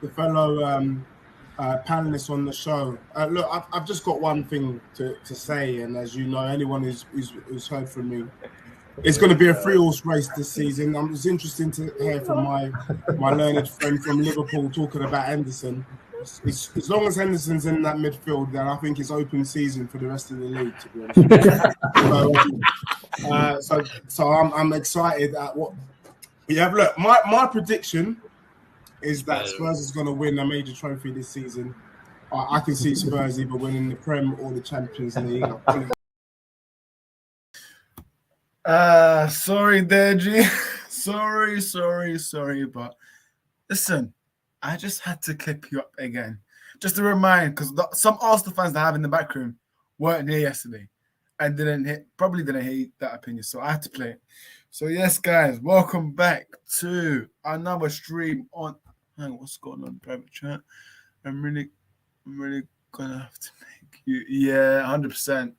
The fellow panelists on the show. Look, I've just got one thing to say, and as you know, anyone who's heard from me, it's going to be a 3-horse race this season. It's interesting to hear from my learned friend from Liverpool talking about Henderson. As long as Henderson's in that midfield, then I think it's open season for the rest of the league, to be honest. So I'm excited at what we have. Look, my prediction is that Spurs is going to win a major trophy this season. I can see Spurs either winning the Prem or the Champions League. Sorry, Deji. sorry, but listen, I just had to clip you up again. Just to remind, because some Arsenal fans that I have in the back room weren't here yesterday and probably didn't hear that opinion, so I had to play it. So yes, guys, welcome back to another stream on. Hang on, what's going on, private chat? I'm really gonna have to make you 100%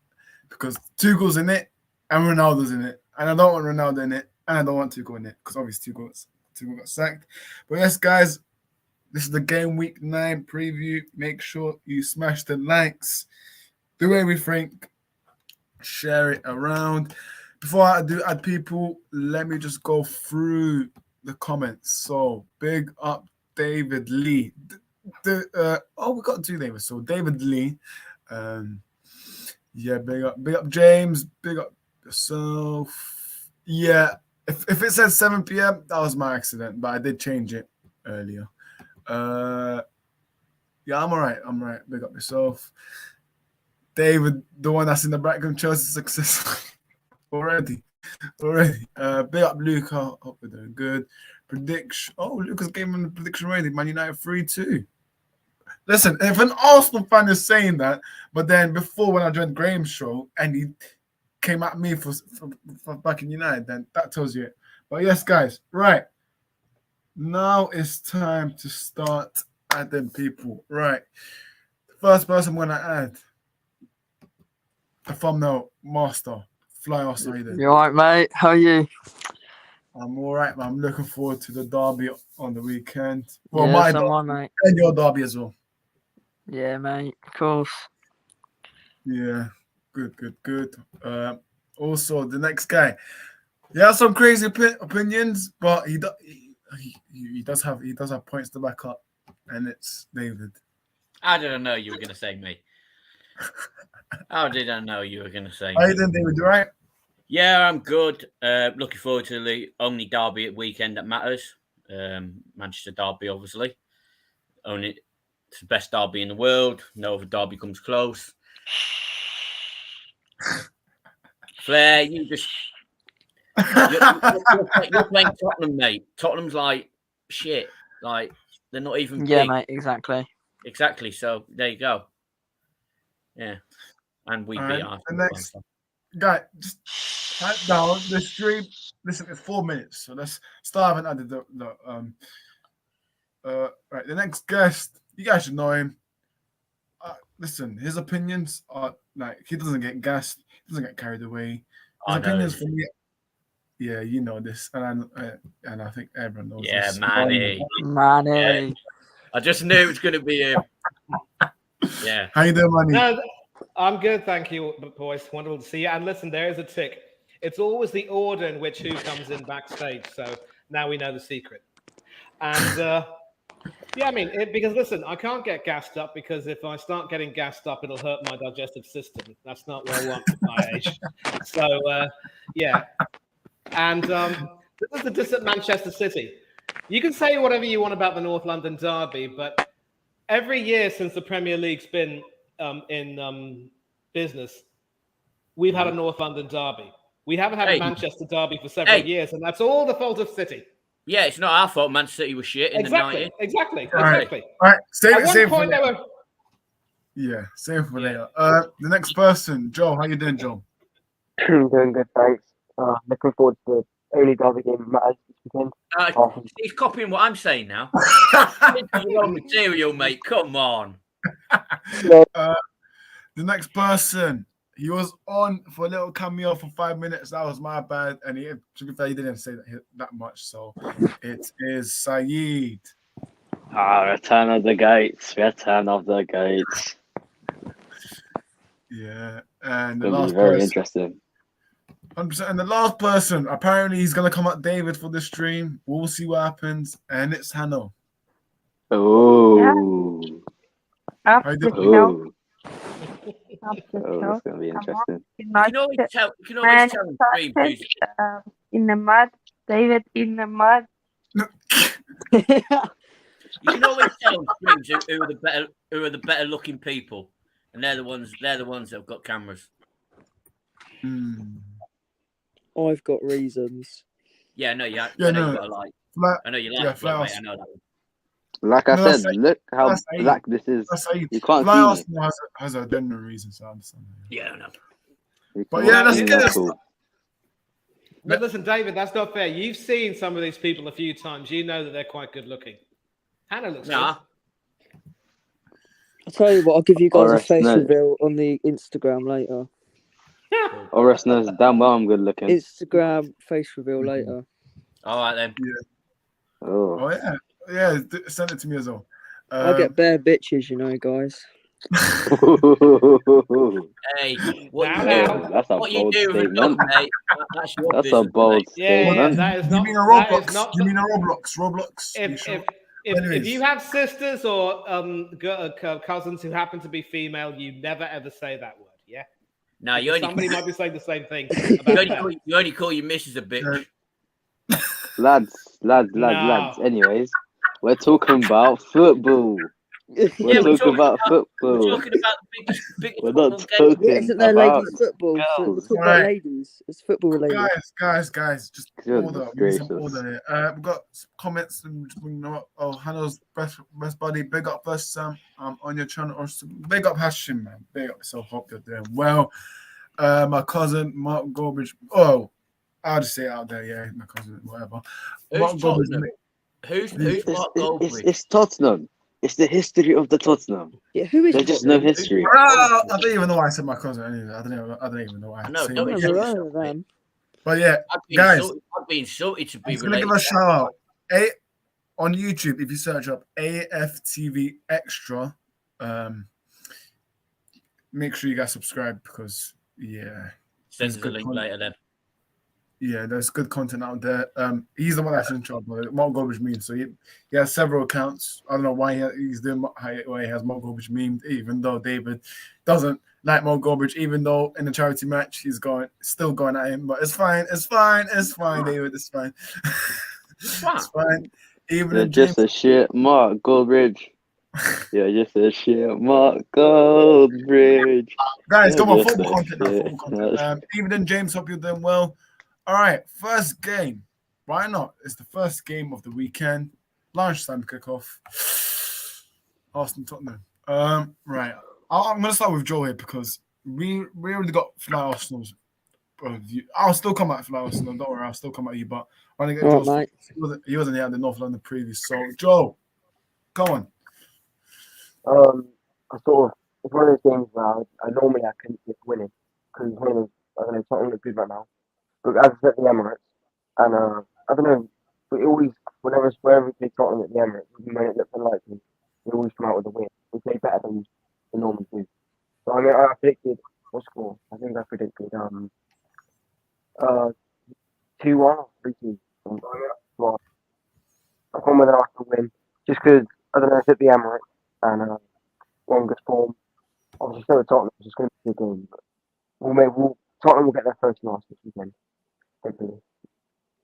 because Tuchel's in it and Ronaldo's in it, and I don't want Ronaldo in it, and I don't want Tuchel in it because obviously Tuchel got sacked. But yes, guys, this is the game week 9 preview. Make sure you smash the likes, do everything, share it around. Before I do add people, let me just go through the comments. So big up David Lee. We got 2 David. So David Lee. Big up James. Big up yourself. Yeah, if it says 7 p.m., that was my accident, but I did change it earlier. I'm all right. Big up yourself. David, the one that's in the background, Chelsea success. Already. Big up Luca. Hope we're doing good. Prediction. Oh, Lucas gave him the prediction already. Man United 3-2. Listen, if an Arsenal fan is saying that, but then before when I joined Graham's show and he came at me for backing United, then that tells you it. But yes, guys, right. Now it's time to start adding people. Right. The first person I'm going to add, the thumbnail master. Fly Arsenal. You all right, mate? How are you? I'm all right, man. I'm looking forward to the derby on the weekend. Well, yeah, my derby, mate. And your derby as well. Yeah, mate. Of course. Yeah. Good. Also, the next guy. He has some crazy opinions, but he does have points to back up, and it's David. How did I know you were going to say me? How did I know you were going to say How you doing, David? You all right? Yeah, I'm good. Looking forward to the only derby at weekend that matters. Manchester derby, obviously. It's the best derby in the world. No other derby comes close. Flair, you're playing Tottenham, mate. Tottenham's like shit. Like they're not even big. Mate, exactly. So there you go. Yeah. And we beat Arsenal. The next guy, just type down the stream. Listen, it's 4 minutes, so let's start. I haven't added right. The next guest, you guys should know him. Listen, his opinions are like he doesn't get gassed, he doesn't get carried away. His opinions for me, yeah, you know this, and I think everyone knows. Yeah, this. Manny. Yeah. I just knew it was going to be him. Yeah. How you doing, Manny? No, I'm good, thank you, boys. Wonderful to see you. And listen, there is a tick. It's always the order in which who comes in backstage. So now we know the secret. And because listen, I can't get gassed up because if I start getting gassed up, it'll hurt my digestive system. That's not what I want at my age. So yeah. And this is the distant Manchester City. You can say whatever you want about the North London derby, but every year since the Premier League's been in business, we've had a North London derby. We haven't had a Manchester derby for several years, and that's all the fault of City. Yeah, it's not our fault. Man City was shit in the 90s. Exactly. All right. Save for later. Yeah, save for later. The next person, Joe. How you doing, Joe? Doing good, thanks. Looking forward to the only derby game that matters this weekend. He's copying what I'm saying now. Your own material, mate. Come on. The next person, he was on for a little cameo for 5 minutes. That was my bad. And to be fair, he didn't say that much. So it is Saeed. Return of the Gates. Return of the Gates. Yeah. And the It'll last be very person. interesting. 100%. And the last person, apparently he's going to come at David for the stream. We'll see what happens. And it's Hannah. Oh. How you doing? Oh. Oh, that's going to be interesting. You can always tell in stream who's... in the mud. David in the mud. You can always tell in streams who are the better looking people. And they're the ones that have got cameras. I've got reasons. Yeah, no, yeah. Yeah, I know no. you got a like. I know you like it, mate. I know that one. Like I No, said, look how black this is. That's Saeed. You can't Fly see me. Arsenal has a genuine reason, so I understand. Yeah, I know. But yeah, that's good. Cool. But listen, David, that's not fair. You've seen some of these people a few times. You know that they're quite good looking. Hannah looks Nah. good. I'll tell you what, I'll give you guys a Alright, face no. reveal on the Instagram later. Oris knows damn well I'm good looking. Instagram face reveal later. All right, then. Oh. Oh, yeah. Yeah, send it to me as well. I get bare bitches, you know, guys. Hey, what Now. That's a what you bold do with a dog, statement. mate? That's your That's a business, bold mate. Yeah, statement. that is You not. mean a That Roblox? is not. You mean a Roblox? Roblox? Are you sure? If Anyways. you have sisters or cousins who happen to be female, you never ever say that word. Yeah. No, you only Somebody might be saying the same thing about that. you only call your missus a bitch. Lads. No. Anyways, we're talking about football. We're talking about football. We're talking about the biggest We're not football game. Yeah, talking isn't there about ladies football? So we're girls. talking Right. about ladies. It's football related. Guys, just Goodness order. We need some gracious. order here. We've got some comments and just bring them up. Oh, Hannah's best buddy. Big up first, Sam. On your channel. Or big up Hashim, man. Big up. So hope you're doing well. My cousin Mark Gorbridge. Oh, I'll just say it out there. Yeah, my cousin, whatever. Who's Tottenham? Who's Mark Goldberg? It's Tottenham. It's the history of the Tottenham. Yeah, who is There's just no history. I don't even know why I said my cousin. Anyway. I don't even know why. I know, said don't my I've you cousin. never say heard so, of them. But yeah, I've been guys, insulted, I've been insulted to be I'm gonna give related. a shout out. On YouTube, if you search up AFTV Extra, make sure you guys subscribe because Send us a link later then. there's good content out there. He's the one that's in charge of it. Mark Gorbridge meme. So he has several accounts. I don't know why he's doing why he has Mark Gorbridge meme, even though David doesn't like Mark Gorbridge, even though in the charity match he's still going at him. But it's fine, David. It's fine. It's fine. Even You're in just a shit Mark Goldbridge. You're just a shit Mark Goldbridge. Guys, come on, You're football just a content now. shit. Football content. Even in James, hope you're doing well. All right, first game. Why not? It's the first game of the weekend. Lunchtime kickoff. Arsenal Tottenham. Right. I'm gonna start with Joe here because we already got Fly Arsenal's view. I'll still come at Fly Arsenal. Don't worry, I'll still come at you. But I want to get All Joe's. right, He wasn't here at the North London preview. So Joe, go on. I sort of, it's one of those games where I normally I can just win it because I don't know, Tottenham look good right now. But as I said, the Emirates, and I don't know, but it always, whenever we play Tottenham at the Emirates, even when it looks unlikely, we always come out with a win. We play better than the Normans do. So I mean, I predicted, what score? I think I predicted 2-1 or 3-2. Well, I've gone with an Arsenal win just because I don't know, it's at the Emirates and one good form. Obviously, still at Tottenham, it's just going to be a game. But Tottenham will get their first loss this weekend. Hopefully.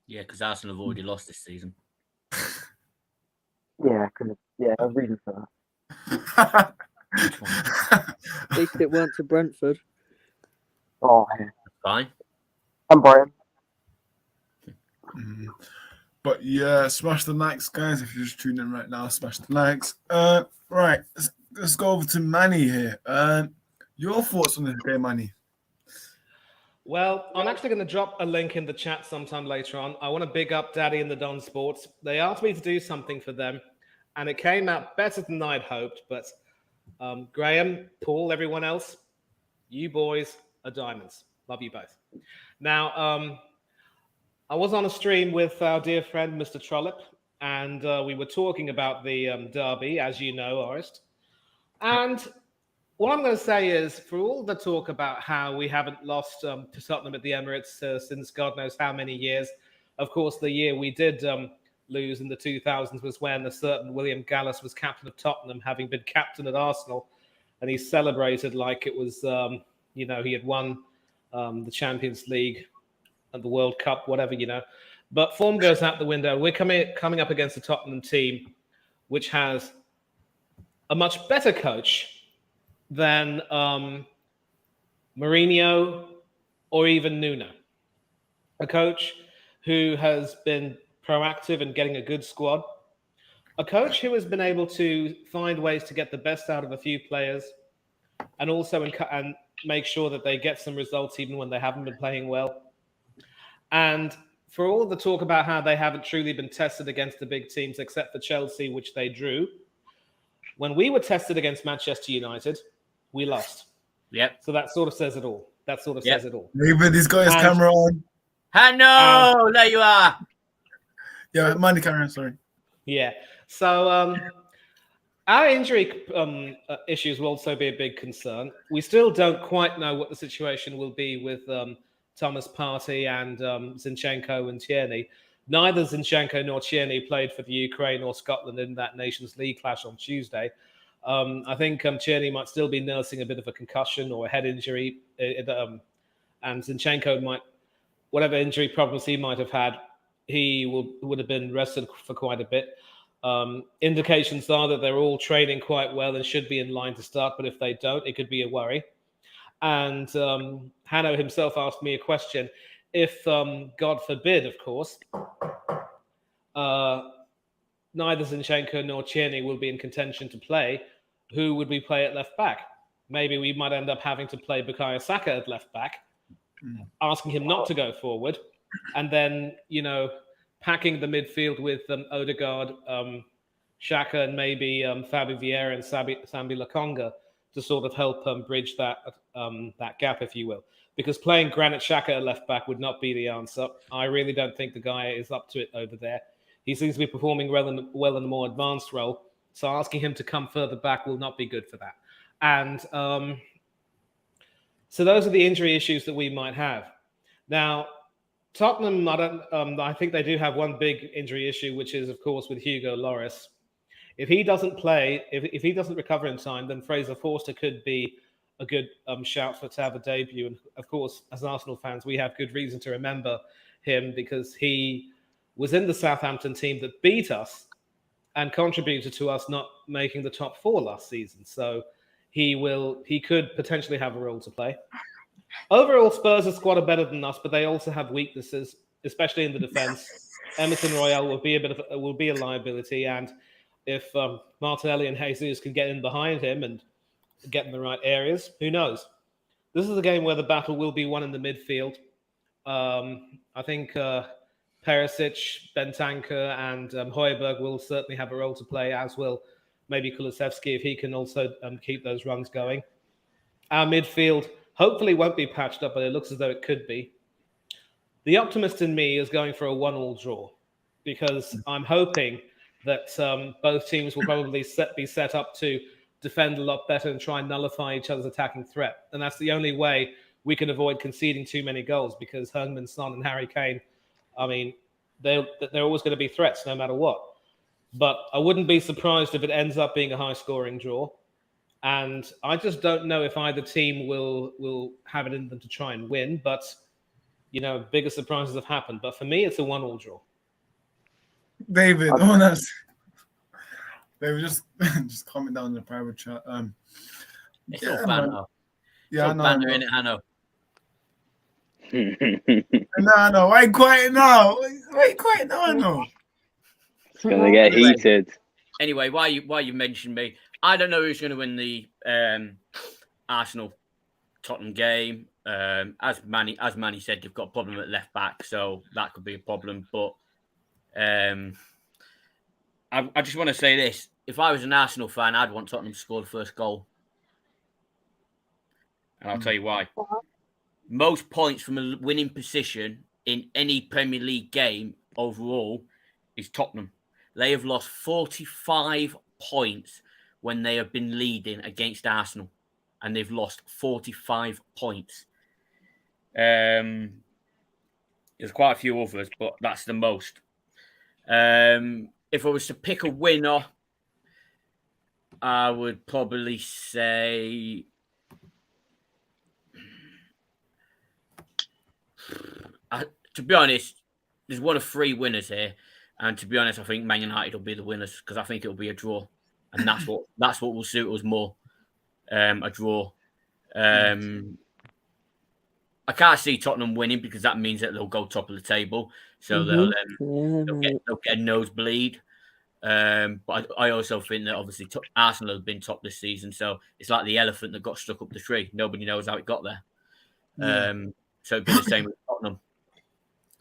Yeah, because Arsenal have already lost this season. Yeah, because there's reason for that. at least it weren't to Brentford. Oh, yeah. Fine. And Brian. But yeah, smash the likes, guys. If you're just tuning in right now, smash the likes. Right, let's go over to Manny here. Your thoughts on this game, Manny? Well, I'm actually going to drop a link in the chat sometime later on. I want to big up Daddy and the Don Sports. They asked me to do something for them, and it came out better than I'd hoped. But Graham, Paul, everyone else, you boys are diamonds. Love you both. Now, I was on a stream with our dear friend, Mr. Trollope, and we were talking about the derby, as you know, Orest. And what I'm going to say is, for all the talk about how we haven't lost to Tottenham at the Emirates since God knows how many years, of course, the year we did lose in the 2000s was when a certain William Gallas was captain of Tottenham, having been captain at Arsenal, and he celebrated like it was, he had won the Champions League and the World Cup, whatever, But form goes out the window. We're coming up against a Tottenham team which has a much better coach than Mourinho or even Nuno. A coach who has been proactive in getting a good squad. A coach who has been able to find ways to get the best out of a few players and also and make sure that they get some results even when they haven't been playing well. And for all the talk about how they haven't truly been tested against the big teams except for Chelsea, which they drew, when we were tested against Manchester United, we lost. Yep. So that sort of says it all. Says it all. David, he's got his camera on. Hello, there you are. Yeah, mind the camera, sorry. Yeah. So our injury issues will also be a big concern. We still don't quite know what the situation will be with Thomas Partey and Zinchenko and Tierney. Neither Zinchenko nor Tierney played for the Ukraine or Scotland in that Nations League clash on Tuesday. I think Tierney might still be nursing a bit of a concussion or a head injury, and Zinchenko might, whatever injury problems he might have had, he would have been rested for quite a bit. Indications are that they're all training quite well and should be in line to start, but if they don't, it could be a worry. And Hanno himself asked me a question. If, God forbid, of course, neither Zinchenko nor Tierney will be in contention to play, who would we play at left back? Maybe we might end up having to play Bukayo Saka at left back, asking him not to go forward, and then, packing the midfield with Odegaard, Xhaka, and maybe Fabi Vieira and Sambi Lokonga to sort of help bridge that gap, if you will. Because playing Granit Xhaka at left back would not be the answer. I really don't think the guy is up to it over there. He seems to be performing well in a more advanced role. So asking him to come further back will not be good for that. And so those are the injury issues that we might have. Now, Tottenham, I think they do have one big injury issue, which is, of course, with Hugo Lloris. If he doesn't play, if he doesn't recover in time, then Fraser Forster could be a good shout to have a debut. And, of course, as Arsenal fans, we have good reason to remember him because he was in the Southampton team that beat us and contributed to us not making the top four last season. So he could potentially have a role to play. Overall, Spurs' squad are better than us, but they also have weaknesses, especially in the defense. Emerson Royale will be a liability, and if Martinelli and Jesus can get in behind him and get in the right areas, who knows? This is a game where the battle will be won in the midfield. I think Perisic, Bentancur, and Højbjerg will certainly have a role to play, as will maybe Kulusevski if he can also keep those runs going. Our midfield hopefully won't be patched up, but it looks as though it could be. The optimist in me is going for a 1-1 draw because I'm hoping that both teams will probably be set up to defend a lot better and try and nullify each other's attacking threat. And that's the only way we can avoid conceding too many goals because Heung-min Son and Harry Kane, I mean, they're always going to be threats no matter what. But I wouldn't be surprised if it ends up being a high-scoring draw. And I just don't know if either team will have it in them to try and win. But, bigger surprises have happened. But for me, it's a 1-1 draw. David, David, just comment down in the private chat. It's all banner. Yeah, it's all banner in it, Hanno. No. Why quiet now? Why quiet now? No. It's gonna get heated. Anyway, why you mentioned me? I don't know who's going to win the Arsenal Tottenham game. As Manny said, they've got a problem at left back, so that could be a problem. But I just want to say this: if I was an Arsenal fan, I'd want Tottenham to score the first goal, and I'll tell you why. Most points from a winning position in any Premier League game overall is Tottenham. They have lost 45 points when they have been leading against Arsenal, and they've lost 45 points. There's quite a few others, but that's the most. If I was to pick a winner, I would probably say to be honest, there's one of 3 winners here, and to be honest, I think Man United will be the winners because I think it'll be a draw, and that's what will suit us more. A draw. I can't see Tottenham winning because that means that they'll go top of the table, so they'll get a nosebleed. But I also think that obviously Arsenal have been top this season, so it's like the elephant that got stuck up the tree. Nobody knows how it got there. So it'd be the same with Tottenham.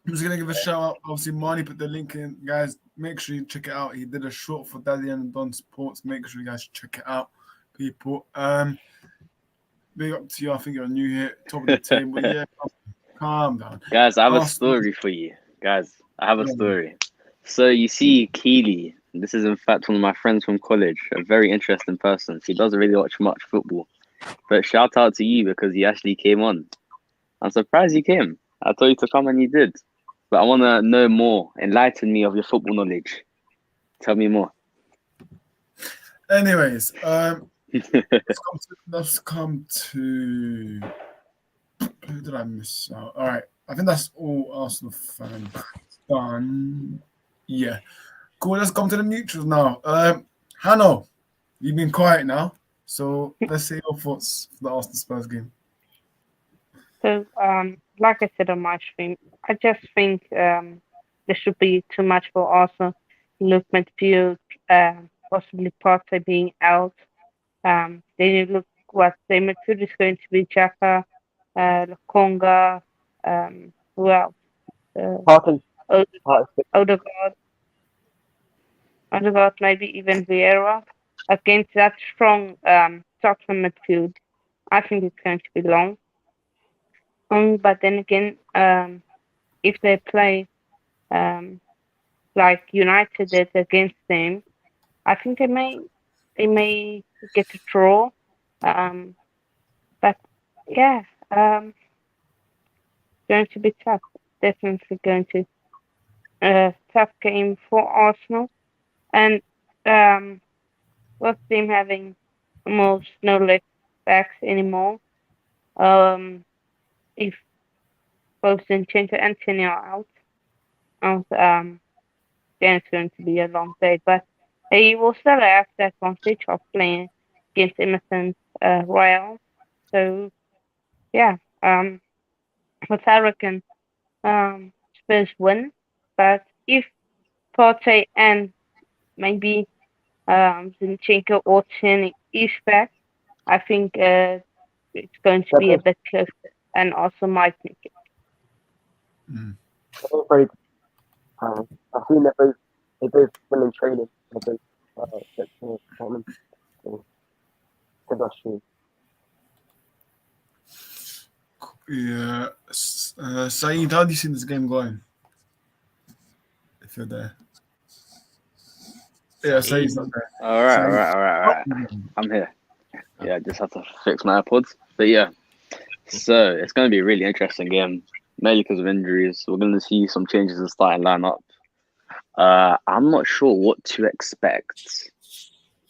I'm just gonna give a shout out. Obviously, Marnie put the link in, guys. Make sure you check it out. He did a short for Daddy and Don Sports. Make sure you guys check it out, people. Big up to you. I think you're new here, top of the table. Yeah, calm down, guys. I have a story for you, guys. I have a story. So you see, Keely. This is in fact one of my friends from college. A very interesting person. He doesn't really watch much football, but shout out to you because he actually came on. I'm surprised you came. I told you to come and you did. But I want to know more. Enlighten me of your football knowledge. Tell me more. Anyways, let's come to who did I miss out? All right, I think that's all Arsenal fans done. Yeah, cool. Let's come to the neutrals now. Hanno, you've been quiet now, so let's see your thoughts for the Arsenal Spurs game. So, like I said on my stream, I just think there should be too much for Arsenal. Look, midfield, possibly Partey being out. Then look what the midfield is going to be: Xhaka, Lokonga, who else? Odegaard, maybe even Vieira. Against that strong Tottenham midfield, I think it's going to be long. But then again, if they play like United did against them, I think they may get a draw. But yeah, going to be tough. Definitely going to tough game for Arsenal, and with them having almost no left backs anymore. If both Zinchenko and Tini are out, then it's going to be a long day. But he will still have the advantage of playing against Emerson Royal. So, yeah, with Hurricane, Spurs win. But if Partey and maybe Zinchenko or Tini is back, I think it's going to be a bit closer. And also might make it. I've seen they both been in training. They both that's true. Yeah, Saeed, how do you see this game going? If you're there. Yeah, Saeed's not there. All right. I'm here. Yeah, I just have to fix my AirPods. But yeah. So it's going to be a really interesting game, mainly because of injuries. We're going to see some changes in the starting lineup. I'm not sure what to expect.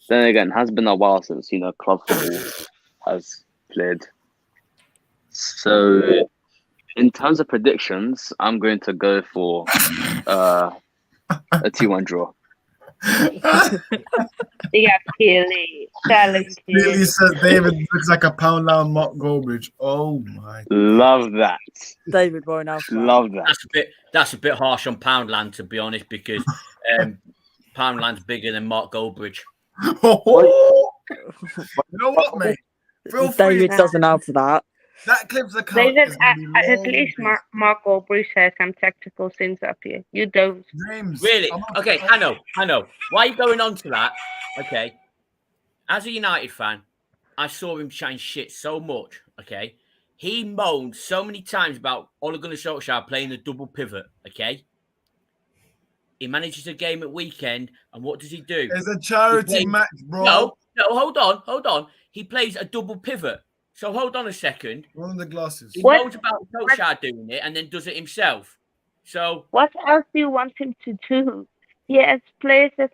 Then again, it has been a while since club football has played. So in terms of predictions, I'm going to go for a 2-1 draw. Yeah, Keely. Keely says David looks like a Poundland Mark Goldbridge. Oh my! Love that, David Boy now. Love that. That's a bit harsh on Poundland, to be honest, because Poundland's bigger than Mark Goldbridge. You know what, mate? David doesn't have that. That Clips account They is just going to be at long. least Mark Albury says some tactical things up here. You don't. James, Really? I'm not- Okay, I know. Why are you going on to that? Okay. As a United fan, I saw him shine shit so much, okay? He moaned so many times about Ole Gunnar Solskjaer playing the double pivot, okay? He manages a game at weekend, and what does he do? It's a charity plays- match, bro. No, hold on. He plays a double pivot. So hold on a second. One of the glasses. He What- moans about Solskjaer doing it and then does it himself. So What else do you want him to do? He has players that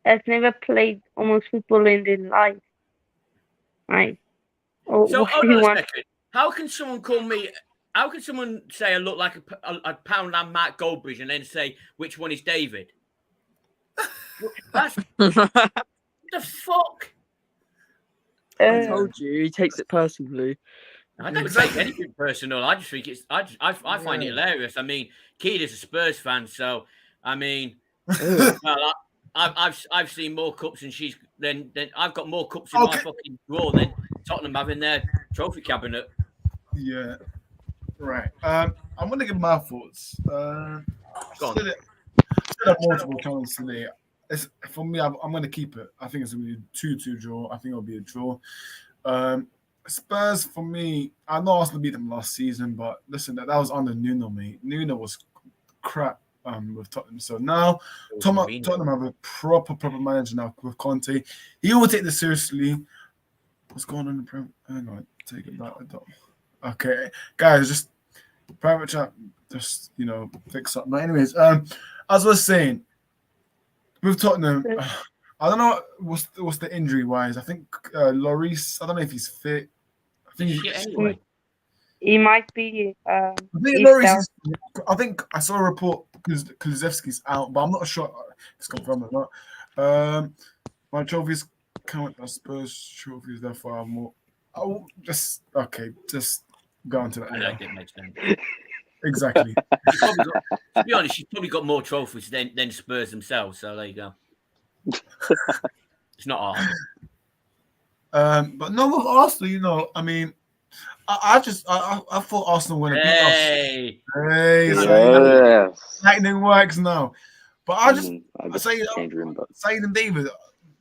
has never played almost football in their life, right? Or So what hold do you on a want? second. How can someone call me? How can someone say I look like a Poundland Matt Goldbridge and then say which one is David? That's the fuck. I told you, he takes it personally. I don't Exactly. take anything personal. I just think it's. I find it hilarious. I mean, Keely's a Spurs fan, so I mean, well, I've seen more cups and she's then I've got more cups in my fucking drawer than Tottenham have in their trophy cabinet. Yeah. Right. I'm gonna give my thoughts. Go on. Still have multiple comments today. For me, I'm gonna keep it. I think it's gonna be a 2-2 draw. I think it'll be a draw. Spurs for me, I know Arsenal beat them last season, but listen, that was under Nuno, mate. Nuno was crap with Tottenham. So now Tottenham have a proper manager now with Conte. He will take this seriously. What's going on in the Prem? Hang on, take it back. Okay, guys, just private chat, just fix up. But anyways, as I was saying, with Tottenham, I don't know what's the injury wise. I think Lloris, I don't know if he's fit. I think anyway. He might be. I think Lloris I think I saw a report because Kulusevski's out, but I'm not sure if it's confirmed or not. My trophies count as Spurs trophies, therefore I'm more. Oh, just go on to that. I don't think it makes sense. Exactly. To be honest, she's probably got more trophies than Spurs themselves. So there you go. It's not hard. But no, with Arsenal, I mean, I thought Arsenal were going to beat us. Hey, lightning works now. But I say and David,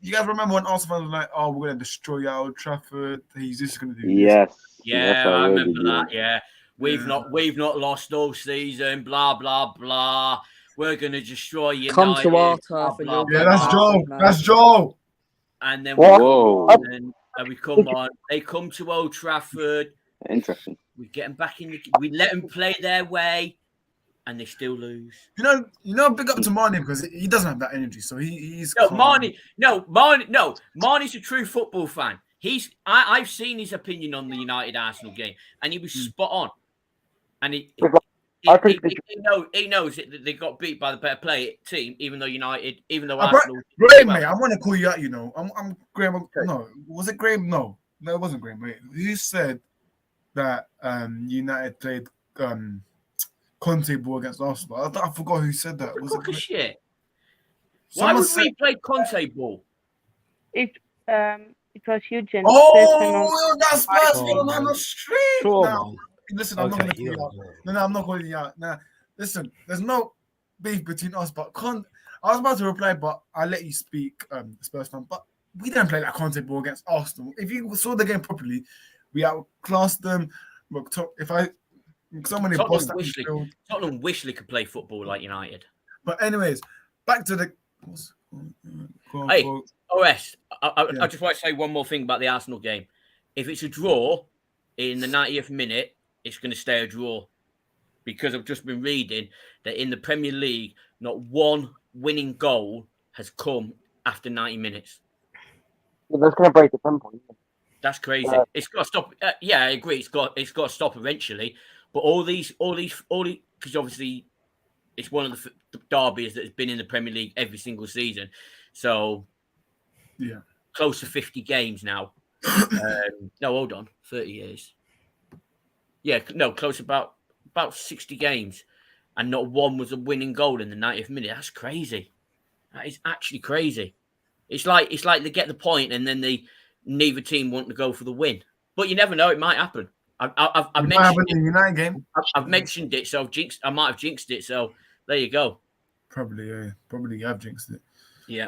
you guys remember when Arsenal fans were like, "Oh, we're going to destroy Old Trafford. He's just going to do this." Yeah, I remember that. Yeah, we've not lost all season. Blah blah blah. We're going to destroy United. Come to our turf. That's Joe. That's Joe. And then we come on. They come to Old Trafford. Interesting. We get them back in. We let them play their way, and they still lose. Big up to Marnie because he doesn't have that energy. So he's Marnie's a true football fan. I've seen his opinion on the United Arsenal game, and he was spot on. And he knows that they got beat by the better play team, even though Arsenal. Graham, mate, I want to call you out. I'm Graham. No, was it Graham? No, it wasn't Graham. Mate, you said that United played Conte ball against Arsenal. I forgot who said that. Was it shit? Why would we play Conte ball? It was Eugene. Oh, that's personal on the street. Sure, listen, I'm not going to call you out. No, I'm not calling you out. Now, listen, there's no beef between us, but I was about to reply, but I let you speak, Spurs fan. But we didn't play that Conte ball against Arsenal. If you saw the game properly, we outclassed them. Tottenham wish they could play football like United. But anyways, back to the. Hey, OS. I just want to say one more thing about the Arsenal game. If it's a draw in the 90th minute, it's going to stay a draw. Because I've just been reading that in the Premier League, not one winning goal has come after 90 minutes. That's going to break the tempo. That's crazy. It's got to stop. Yeah, I agree. It's got to stop eventually. But all these, because obviously it's one of the derbies that has been in the Premier League every single season. So, yeah, close to 50 games now. No, hold on, 30 years. Yeah, no, close about 60 games, and not one was a winning goal in the 90th minute. That's crazy. That is actually crazy. It's like they get the point, and then neither team want to go for the win. But you never know; it might happen. I've It might mentioned happen in it. the United game. I've mentioned it, so I might have jinxed it. So there you go. Probably, yeah. Probably you have jinxed it. Yeah.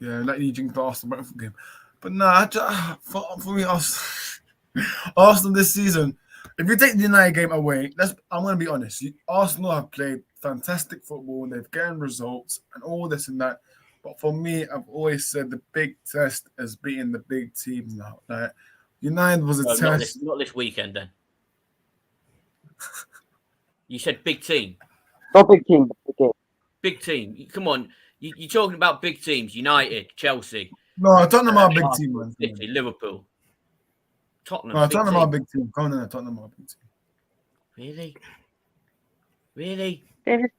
Like you jinxed the Arsenal Brentford game. But no, for me, Arsenal this season, if you take the United game away, I'm going to be honest. Arsenal have played fantastic football. They've gotten results and all this and that. But for me, I've always said the big test is beating the big teams now. Like, United was a test. Not this weekend, then. You said big team. Not big team, but big game. Big team. Come on. You're talking about big teams. United, Chelsea. No, Tottenham are a big team, man. City, Liverpool. Tottenham. No, Tottenham are a big team. Come on, Tottenham are a big team. Really? David,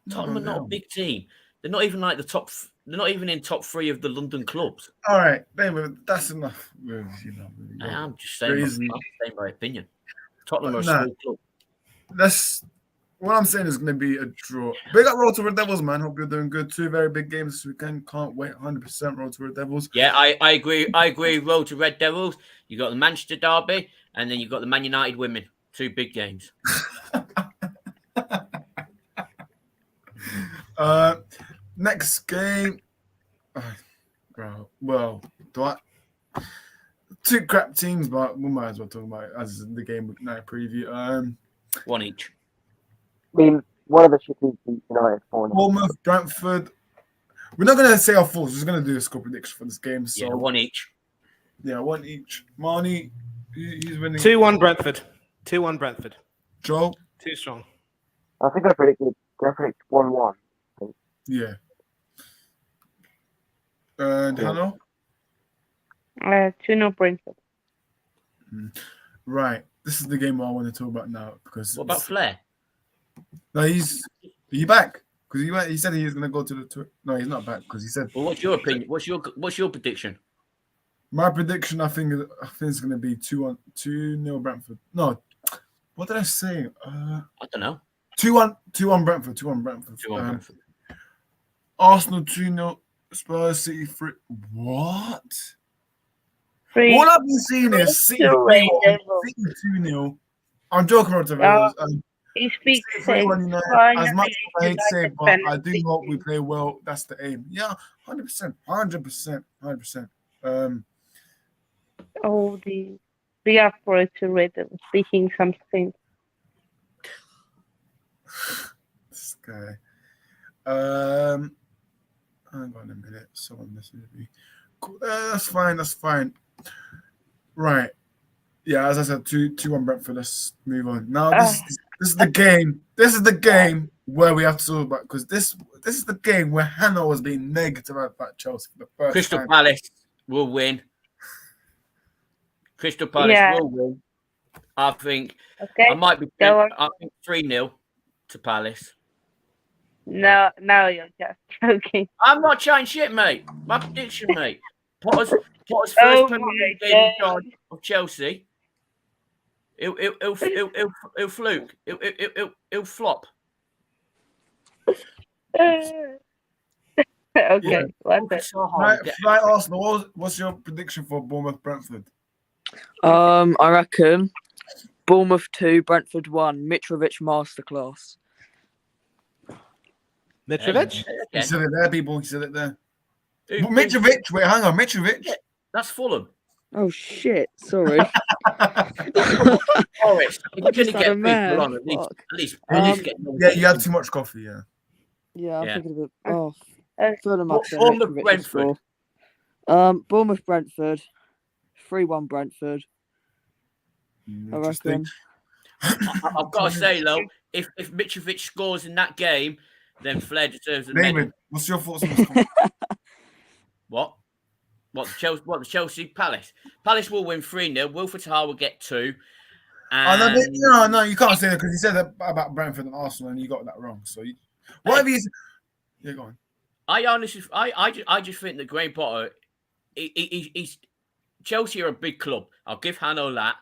Tottenham are not a big team. They're not even like the top. They're not even in top 3 of the London clubs. All right, David, that's enough. I'm just saying my opinion. Tottenham are a small club. What I'm saying is going to be a draw. Big up Roll to Red Devils, man. Hope you're doing good. 2 very big games this weekend. Can't wait. 100% Roll to Red Devils. Yeah, I agree. Roll to Red Devils. You got the Manchester Derby, and then you got the Man United women. 2 big games. Next game. Bro, well, 2 crap teams, but we might as well talk about it as the Gameweek night preview. 1 each. I mean, one of the shitty beat United 4-0. Bournemouth, Brentford. We're not going to say our thoughts. We're just going to do a score prediction for this game. So. Yeah, 1 each. Yeah, 1 each. Marnie, he's winning. 2-1 Brentford. 2-1 Brentford. Joe? Too strong. I think I predicted 1-1. Yeah. And Hannah? 2-0 Brentford. Right. This is the game I want to talk about now because. What about Flair? No, are you back? Because he said he was going to go to the tour. No, he's not back because he said. Well, what's your opinion? What's your prediction? My prediction, I think it's going to be 2-0 Brentford. No, what did I say? I don't know. 2-1 Brentford. 2-1 Brentford. 2-1 Brentford. Arsenal 2-0. Spurs City 3. What? 3. All I've been seeing is City 2-0. I'm joking about the He speaks as much as I hate to say, but I do hope we play well. That's the aim. Yeah, 100%. 100%. The operator speaking something. This guy. Hang on a minute. Someone messaged me. Cool. That's fine. Right. Yeah, as I said, 2-1 Brentford. Let's move on. Now this is the game. This is the game where we have to talk about because this is the game where Hannah was being negative about Chelsea for the first Crystal time. Palace will win. Crystal Palace will win. I think. Okay. I might be. I think 3-0 to Palace. No, you're just joking. I'm not chatting shit, mate. My prediction, mate. Potter's first Premier League game in charge of Chelsea. He'll fluke. He'll flop. Okay. Right, Arsenal. What's your prediction for Bournemouth Brentford? I reckon Bournemouth 2, Brentford 1. Mitrovic masterclass. Mitrovic? He said it there, people. He said it there. Mitrovic. Wait, hang on. Mitrovic. Yeah, that's Fulham. Oh shit! Sorry. Forest. You're going to get people on at least get. Yeah, you had too much coffee. Yeah. Yeah, I'm thinking of it. Oh, Bournemouth Brentford. Bournemouth Brentford. 3-1 Brentford. I reckon. I've got to say though, if Mitrovic scores in that game, then Flair deserves a medal. What's your thoughts on this? What? The Chelsea Palace? Palace will win 3-0. Wilfred Zaha will get 2. No, you can't say that because you said that about Brentford and Arsenal and you got that wrong. So, whatever you say. Yeah, go on. I just think that Graham Potter, he's Chelsea are a big club. I'll give Hannah that.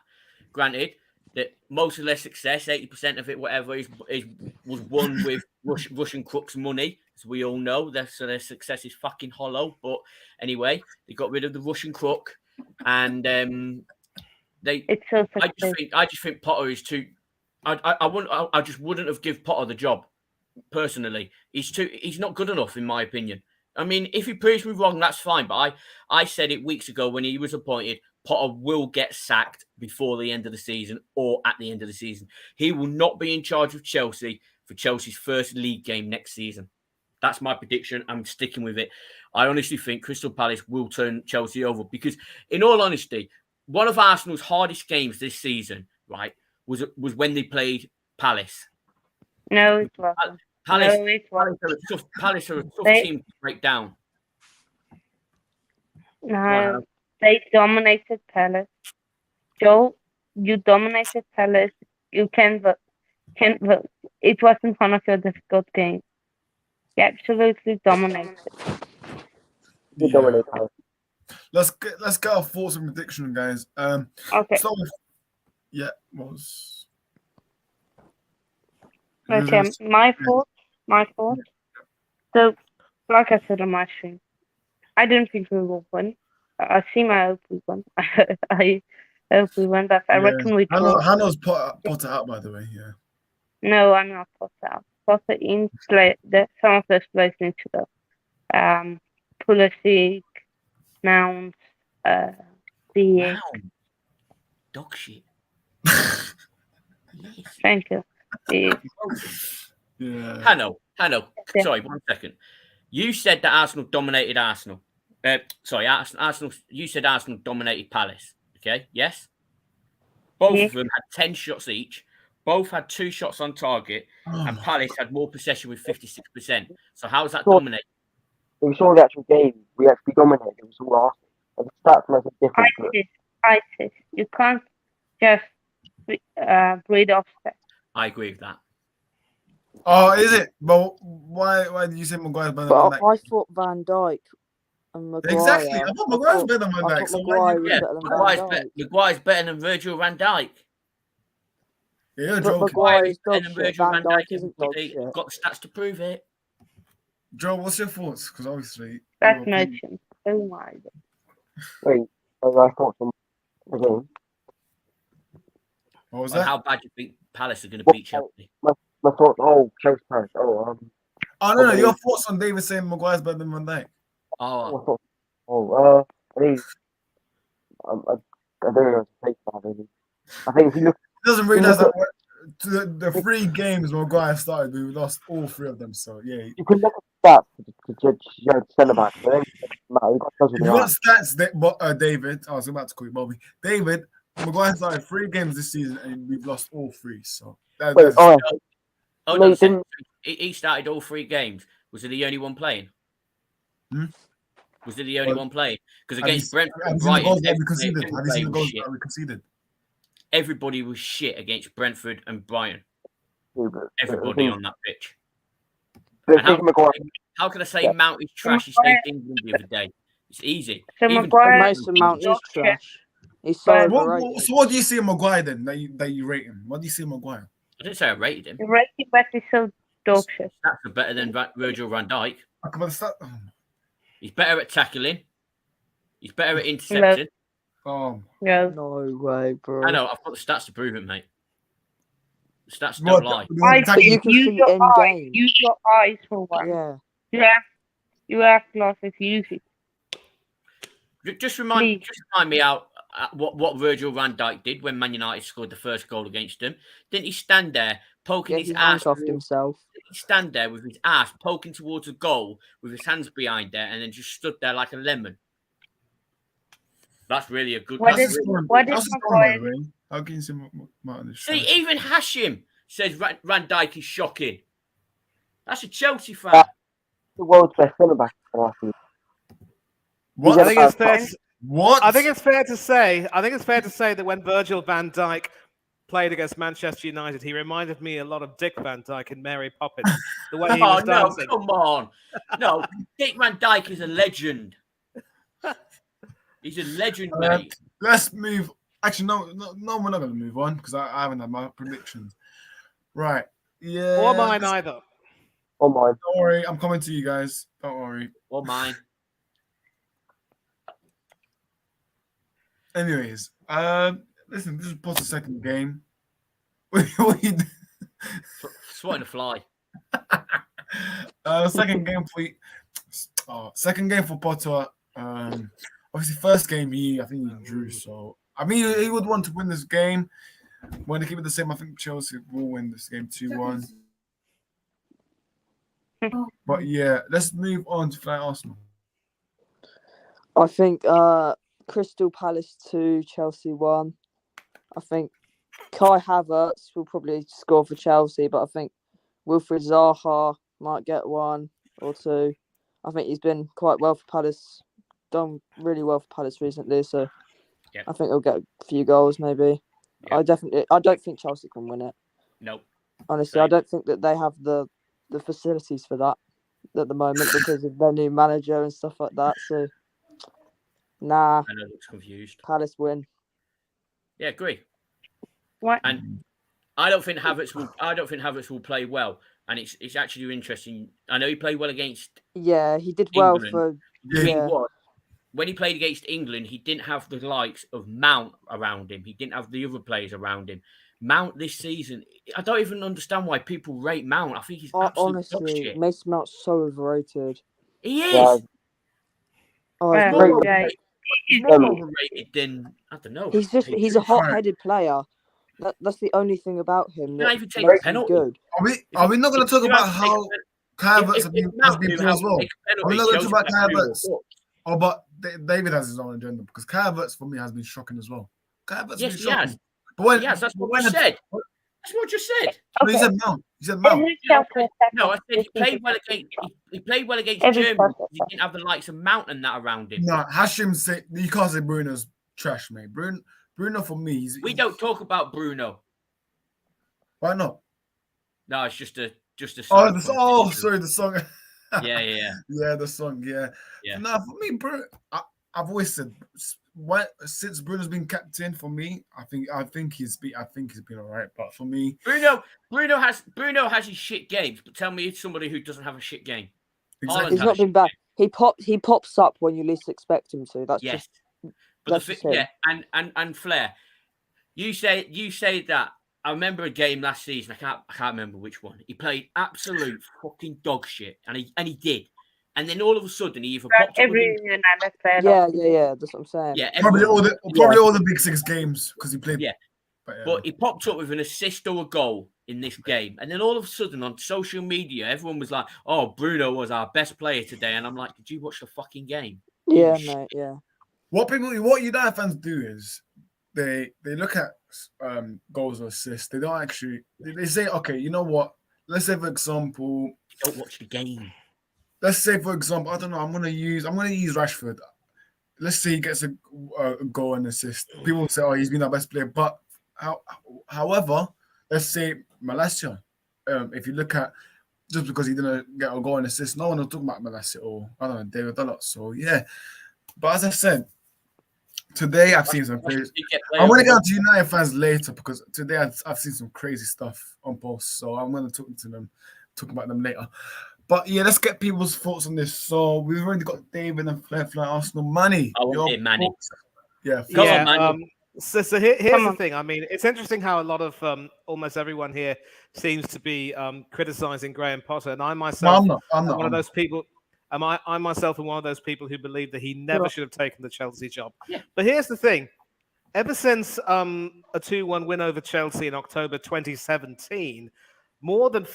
Granted, that most of their success, 80% of it, whatever, was won with Russian crooks' money, as we all know. So their success is fucking hollow. But anyway, they got rid of the Russian crook and It's so I just think Potter is too. I just wouldn't have give Potter the job personally. He's not good enough in my opinion. I mean, if he proves me wrong, that's fine. But I said it weeks ago when he was appointed. Potter will get sacked before the end of the season or at the end of the season. He will not be in charge of Chelsea for Chelsea's first league game next season. That's my prediction. I'm sticking with it. I honestly think Crystal Palace will turn Chelsea over because, in all honesty, one of Arsenal's hardest games this season, right, was when they played Palace. No, it wasn't. Palace, No, it wasn't. Palace are a tough team to break down. No, they dominated Palace. Joe, you dominated Palace. You can vote. It wasn't one of your difficult games. You absolutely dominated. Yeah. Let's get our thoughts and prediction, guys. Okay. So, yeah, was. Okay, my fault. So, like I said on my stream, I don't think we will win. I hope we win. I hope we win, but I reckon we draw. Hannah's Potter out, by the way. Yeah. No, I'm not Potter out. Potter in play. Some of those players need to go. Pulisic, Mount, Wow. Dog shit. Thank you. Yeah. Hanno. Sorry, 1 second. You said that Arsenal dominated Arsenal. Arsenal. You said Arsenal dominated Palace. Okay, yes. Both of them had 10 shots each. Both had 2 shots on target, and Palace had more possession with 56%. So how is that dominated? We saw the actual game. We actually dominated. It was all Arsenal. And the stats make a difference. ISIS. You can't just read off that. I agree with that. Oh, is it? But why did you say Maguire's better But than Van Dijk? I thought Van Dijk and Maguire. Exactly. I thought Maguire's better than Van Dijk. So Maguire's better than Virgil van Dijk. Yeah, you're But joking. Maguire's Better dog than shit. Virgil Van van Dijk isn't dog Dijk. shit. Got the stats to prove it. Joe, what's your thoughts? Because obviously. That's notion. Oh my God. Wait, I thought from the game. What was And that? how bad do you think Palace are going to beat Chelsea? My thoughts, Chelsea Paris. Oh, no, your thoughts on David saying Maguire's better than Van Dijk. I mean, I don't know what to say about it. I think if you look. He doesn't realize that the 3 games Maguire started, we lost all 3 of them. So, yeah. You can look at stats to judge centre back. If you want stats, David, I was about to call you Bobby. David, Maguire started 3 games this season and we've lost all 3. So, he started all 3 games. Was he the only one playing? Was he the only one playing? Because against Brentford and Brighton, everybody was shit against Brentford and Brighton. Everybody on that pitch. How can I say Mount is trash? He stayed in England the other day. It's easy. So Mason Mount is trash. He's so overrated. So what do you see in Maguire then that you rate him? What do you see in Maguire? I didn't say I rated him. You rated, but he's so dog shit. Stats are better than Virgil van Dijk. Oh. He's better at tackling. He's better at interception. Oh, no way, bro. I know. I've got the stats to prove it, mate. The stats don't lie. You can see in game. Use your eyes for one. Yeah. You have glasses. Use it. Just remind me out what Virgil van Dijk did when Man United scored the first goal against him. Didn't he stand there poking his ass off himself? Didn't he stand there with his ass poking towards a goal with his hands behind there and then just stood there like a lemon? That's really a good. How can you see Martin? See, even Hashim says Van Dijk is shocking. That's a Chelsea fan. That's the world's best centre back. What? I think it's fair. What? I think it's fair to say that when Virgil van Dijk played against Manchester United, he reminded me a lot of Dick Van Dijk in Mary Poppins. The way he was dancing. No, come on. No, Dick Van Dijk is a legend. He's a legend, mate. Let's move. Actually, no, we're not going to move on because I haven't had my predictions. Right. Yeah. Or mine either. Or mine. Don't worry. I'm coming to you guys. Don't worry. Or mine. Anyways, listen, this is post the second game. What you do? Swatting a fly. Second game for Potter. Obviously, first game I think he drew. So I mean, he would want to win this game. When they keep it the same, I think Chelsea will win this game 2-1. But yeah, let's move on to Fly Arsenal. I think Crystal Palace 2, Chelsea 1. I think Kai Havertz will probably score for Chelsea, but I think Wilfried Zaha might get 1 or 2. I think he's been quite well for Palace, done really well for Palace recently, so Yep. I think he'll get a few goals maybe. Yep. I don't think Chelsea can win it. Nope. Honestly, Same. I don't think that they have the facilities for that at the moment because of their new manager and stuff like that. So, nah, I know looks confused. Palace win. Yeah, agree. What? And I don't think Havertz will play well. And it's actually interesting. I know he played well against Yeah, he did well England. for. The thing Yeah. was, when he played against England, he didn't have the likes of Mount around him. He didn't have the other players around him. Mount this season, I don't even understand why people rate Mount. I think he's absolute dog Honestly, shit. Mason Mount's so overrated. He is. Yeah. Oh, Yeah, it's More really- yeah. more overrated than, I don't know. he's a hot-headed player. That's the only thing about him Can't that even take a makes him penalty. good. Are we not going to talk If you about have to take how Kai Havertz has been playing as well? Are we not going to talk about Kai Havertz? Oh, but David has his own agenda because Kai Havertz for me has been shocking as well. Kai Havertz Yes, has he been shocking. has. But when, Yes, that's but what when you said. That's what you said. No, you Okay. said Mount. You said Mount. Every Chelsea No, I said he attacker played well against. He played well against Every Germany. Chelsea He didn't have the likes of Mount and that around him. No, Hashim said you can't say Bruno's trash, mate. Bruno for me, We don't talk about Bruno. Why not? No, it's just a Oh, song. sorry, the song. Yeah. Yeah, the song. Yeah. No, for me, Bruno. I've always said since Bruno's been captain for me, I think he's been all right. But for me, Bruno has his shit games. But tell me, it's somebody who doesn't have a shit game. exactly. He's not been bad. He pops up when you least expect him to. That's Yes, just but that's just him. yeah, and Flair. You say that. I remember a game last season. I can't remember which one. He played absolute fucking dog shit, and he did. And then all of a sudden, he either popped up every with United player. Yeah. That's what I'm saying. Probably everyone. all the big 6 games because he played. Yeah. But he popped up with an assist or a goal in this game. And then all of a sudden on social media, everyone was like, oh, Bruno was our best player today. And I'm like, did you watch the fucking game? Yeah, mate. Yeah. What United fans do is they look at goals or assists. They don't actually. They say, okay, you know what? Let's say for example, You don't watch the game. let's say for example, I don't know. I'm gonna use Rashford. Let's say he gets a goal and assist. People will say, oh, he's been our best player. But however, let's say Malacia. If you look at just because he didn't get a goal and assist, no one will talk about Malacia or I don't know David Dallot. So yeah, but as I said, today I've seen some crazy. I'm gonna get to United fans later because today I've seen some crazy stuff on posts. So I'm gonna talk about them later. But yeah, let's get people's thoughts on this. So we've already got David and Flair Arsenal. Manny. I want it, Manny. Yeah. Come on, Manny. So here's the thing. I mean, it's interesting how a lot of almost everyone here seems to be criticizing Graham Potter, and I myself, I'm not one of those people. I myself am one of those people who believe that he never should have taken the Chelsea job. Yeah. But here's the thing: ever since a 2-1 win over Chelsea in October 2017, more than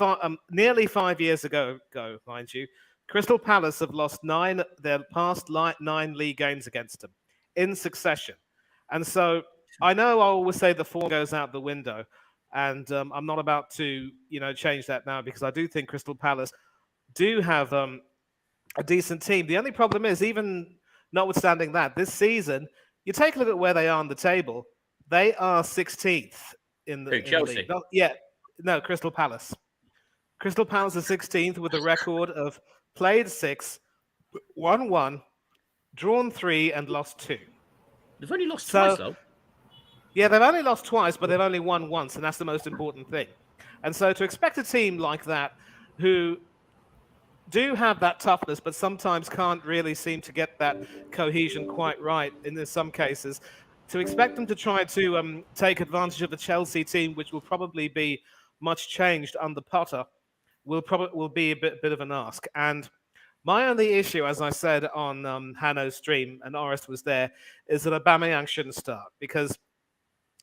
nearly 5 years ago, mind you, Crystal Palace have lost their past 9 league games against them in succession. And so I know I always say the form goes out the window, and I'm not about to, change that now because I do think Crystal Palace do have a decent team. The only problem is, even notwithstanding that, this season, you take a look at where they are on the table. They are 16th in the Chelsea. league. No, Crystal Palace. Crystal Palace is 16th with a record of played 6, won 1, drawn 3, and lost 2. They've only lost twice, though. Yeah, they've only lost twice, but they've only won once, and that's the most important thing. And so to expect a team like that, who do have that toughness, but sometimes can't really seem to get that cohesion quite right in some cases, to expect them to try to take advantage of the Chelsea team, which will probably be much changed under Potter, will be a bit of an ask. And my only issue, as I said on Hanno's stream, and Oris was there, is that Aubameyang shouldn't start because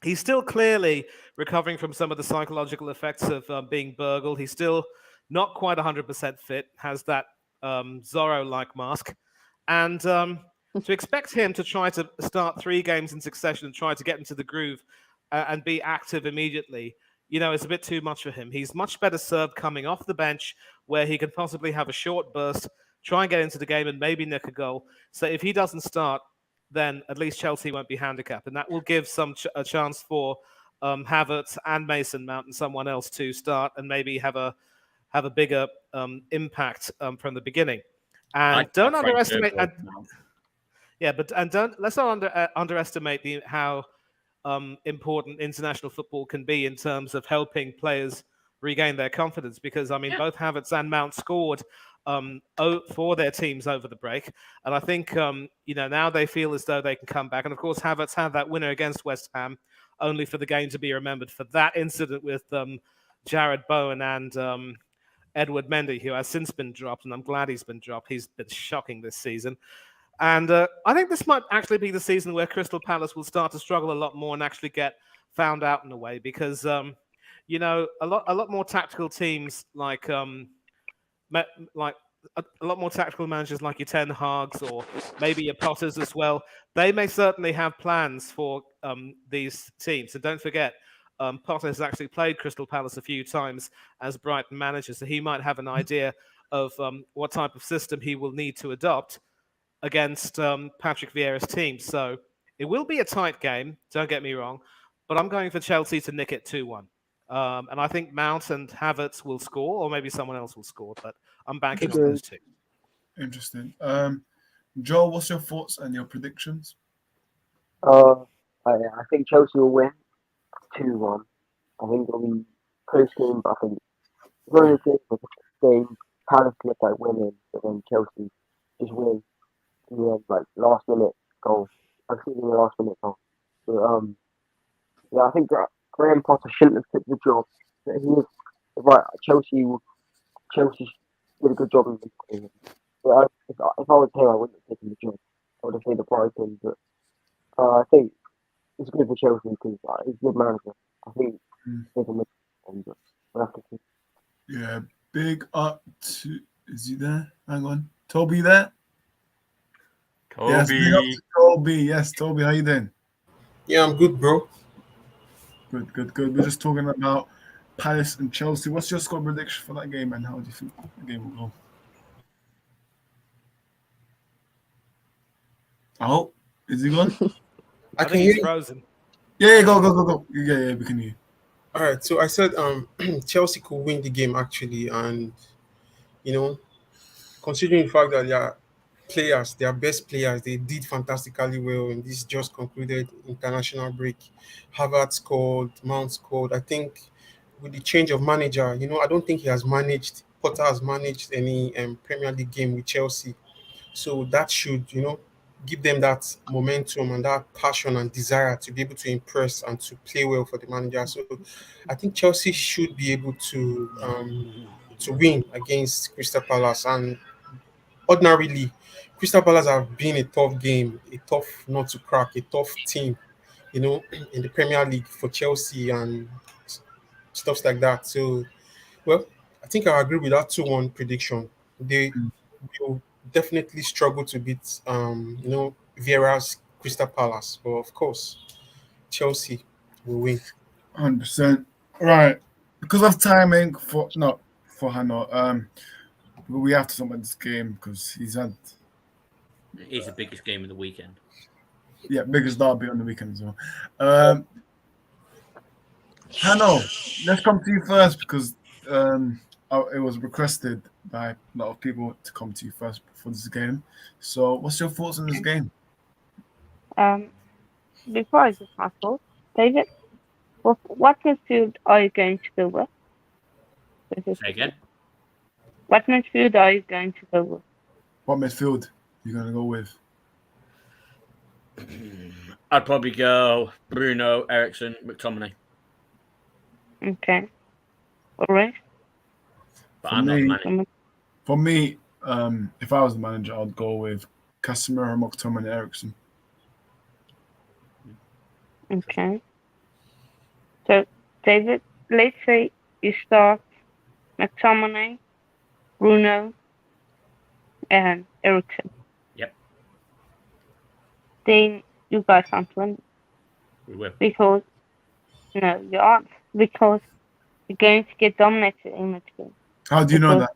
he's still clearly recovering from some of the psychological effects of being burgled. He's still not quite 100% fit, has that Zorro-like mask. And to expect him to try to start 3 games in succession and try to get into the groove and be active immediately, it's a bit too much for him. He's much better served coming off the bench where he can possibly have a short burst, try and get into the game and maybe nick a goal. So if he doesn't start, then at least Chelsea won't be handicapped. And that will give a chance for Havertz and Mason Mount and someone else to start and maybe have a bigger impact from the beginning. And don't underestimate. Let's not underestimate how important international football can be in terms of helping players regain their confidence. Because both Havertz and Mount scored for their teams over the break, and I think now they feel as though they can come back. And of course, Havertz had that winner against West Ham, only for the game to be remembered for that incident with Jared Bowen and Edward Mendy, who has since been dropped, and I'm glad he's been dropped. He's been shocking this season. And I think this might actually be the season where Crystal Palace will start to struggle a lot more and actually get found out in a way, because a lot more tactical teams like a lot more tactical managers like your Ten Hags or maybe your Potters as well. They may certainly have plans for these teams. And don't forget, Potter has actually played Crystal Palace a few times as Brighton manager, so he might have an idea of what type of system he will need to adopt against Patrick Vieira's team. So it will be a tight game, don't get me wrong, but I'm going for Chelsea to nick it 2-1. And I think Mount and Havertz will score, or maybe someone else will score, but I'm banking on those two. Interesting. Joel, what's your thoughts and your predictions? I think Chelsea will win 2-1. I think it'll be close game, but I think one of the game Palace look like winning, but then Chelsea just win in the end, like last minute goal. I've seen the last minute goal. But I think Graham Potter shouldn't have took the job. But he is right. Chelsea did a good job in this game. But if I was him, I wouldn't have taken the job. I would have stayed at Brighton. But I think it's good for Chelsea because he's a good manager. I think they can win. But we'll have to see. Yeah, big up to. Is he there? Hang on, Toby there. Toby. Yes, big up to Toby. Yes, Toby, how you doing? Yeah, I'm good, bro. Good. We're just talking about Palace and Chelsea. What's your score prediction for that game, and how do you think the game will go? Oh, is he gone? I can hear you. Frozen. Yeah, go. Yeah, we can hear you. All right, so I said Chelsea could win the game actually, and considering the fact that their best players, they did fantastically well in this just concluded international break. Havertz scored, Mount scored. I think with the change of manager, I don't think Potter has managed any Premier League game with Chelsea. So that should, give them that momentum and that passion and desire to be able to impress and to play well for the manager. So I think Chelsea should be able to win against Crystal Palace. And ordinarily, Crystal Palace have been a tough game, a tough nut to crack, a tough team, in the Premier League for Chelsea and stuff like that. So, well, I think I agree with that 2-1 prediction. They will definitely struggle to beat, Vieira's Crystal Palace. But of course, Chelsea will win. 100%. Right. Because of timing for Hannah, we have to talk about this game because It's the biggest game of the weekend. Yeah, biggest derby on the weekend as well. Hannah, let's come to you first because it was requested by a lot of people to come to you first for this game. So, what's your thoughts on this game? Before I give my thoughts, David, what midfield are you going to go with? Say again? What midfield are you going to go with? What midfield are you going to go with? I'd probably go Bruno, Ericsson, McTominay. Okay. All right. But For I'm not me- the manager. For me, if I was the manager, I'd go with Casemiro, McTominay, Ericsson. Okay. So, David, let's say you start McTominay, Bruno, and Ericsson. Yep. Then you guys aren't winning We will. because no, you aren't because you're going to get dominated in midfield. How do you know that?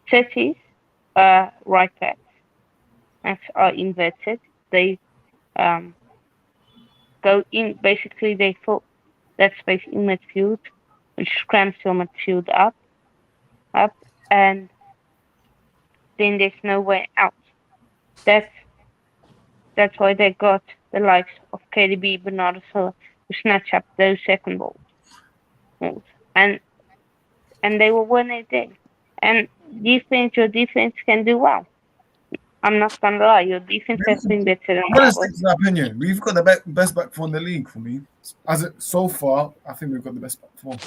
City's right backs are inverted. They go in. Basically, they fill that space in midfield, which cramps your midfield up, and then there's no way out. That's why they got the likes of KDB, Bernardo Silva to snatch up those second balls, and they will win it then. And your defense can do well. I'm not gonna lie, your defense has been better than I'm gonna ours. stick to that opinion. We've got the best back four in the league for me. So far, I think we've got the best back four.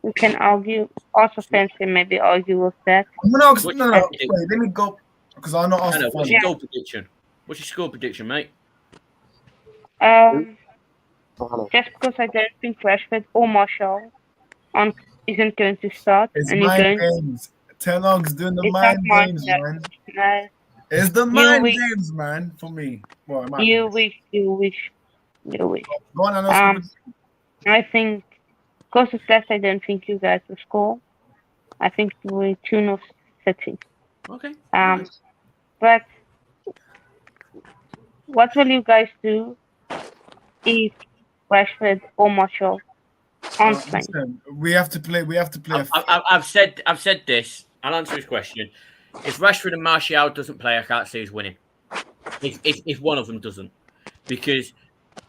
We can argue. Also, fans can maybe argue with that. No, What's wait, your let me go because I'm not Arsenal what's fan. your score prediction? What's your score prediction, mate? Just because I don't think Rashford or Marshall isn't going to start, It's and you're mind going. games. Ten Hog's doing the It's not mind mine, games, no. man. No, It's the You mind wish. games, man, for me. Well, it might you be. wish. Go on, and I think because of that, I don't think you guys will score. I think we're 2-0 City. Okay. But what will you guys do if Rashford or Marshall aren't playing? listen, we have to play. We have to play. I've said this. I'll answer his question. If Rashford and Martial doesn't play, I can't see us winning. If one of them doesn't, because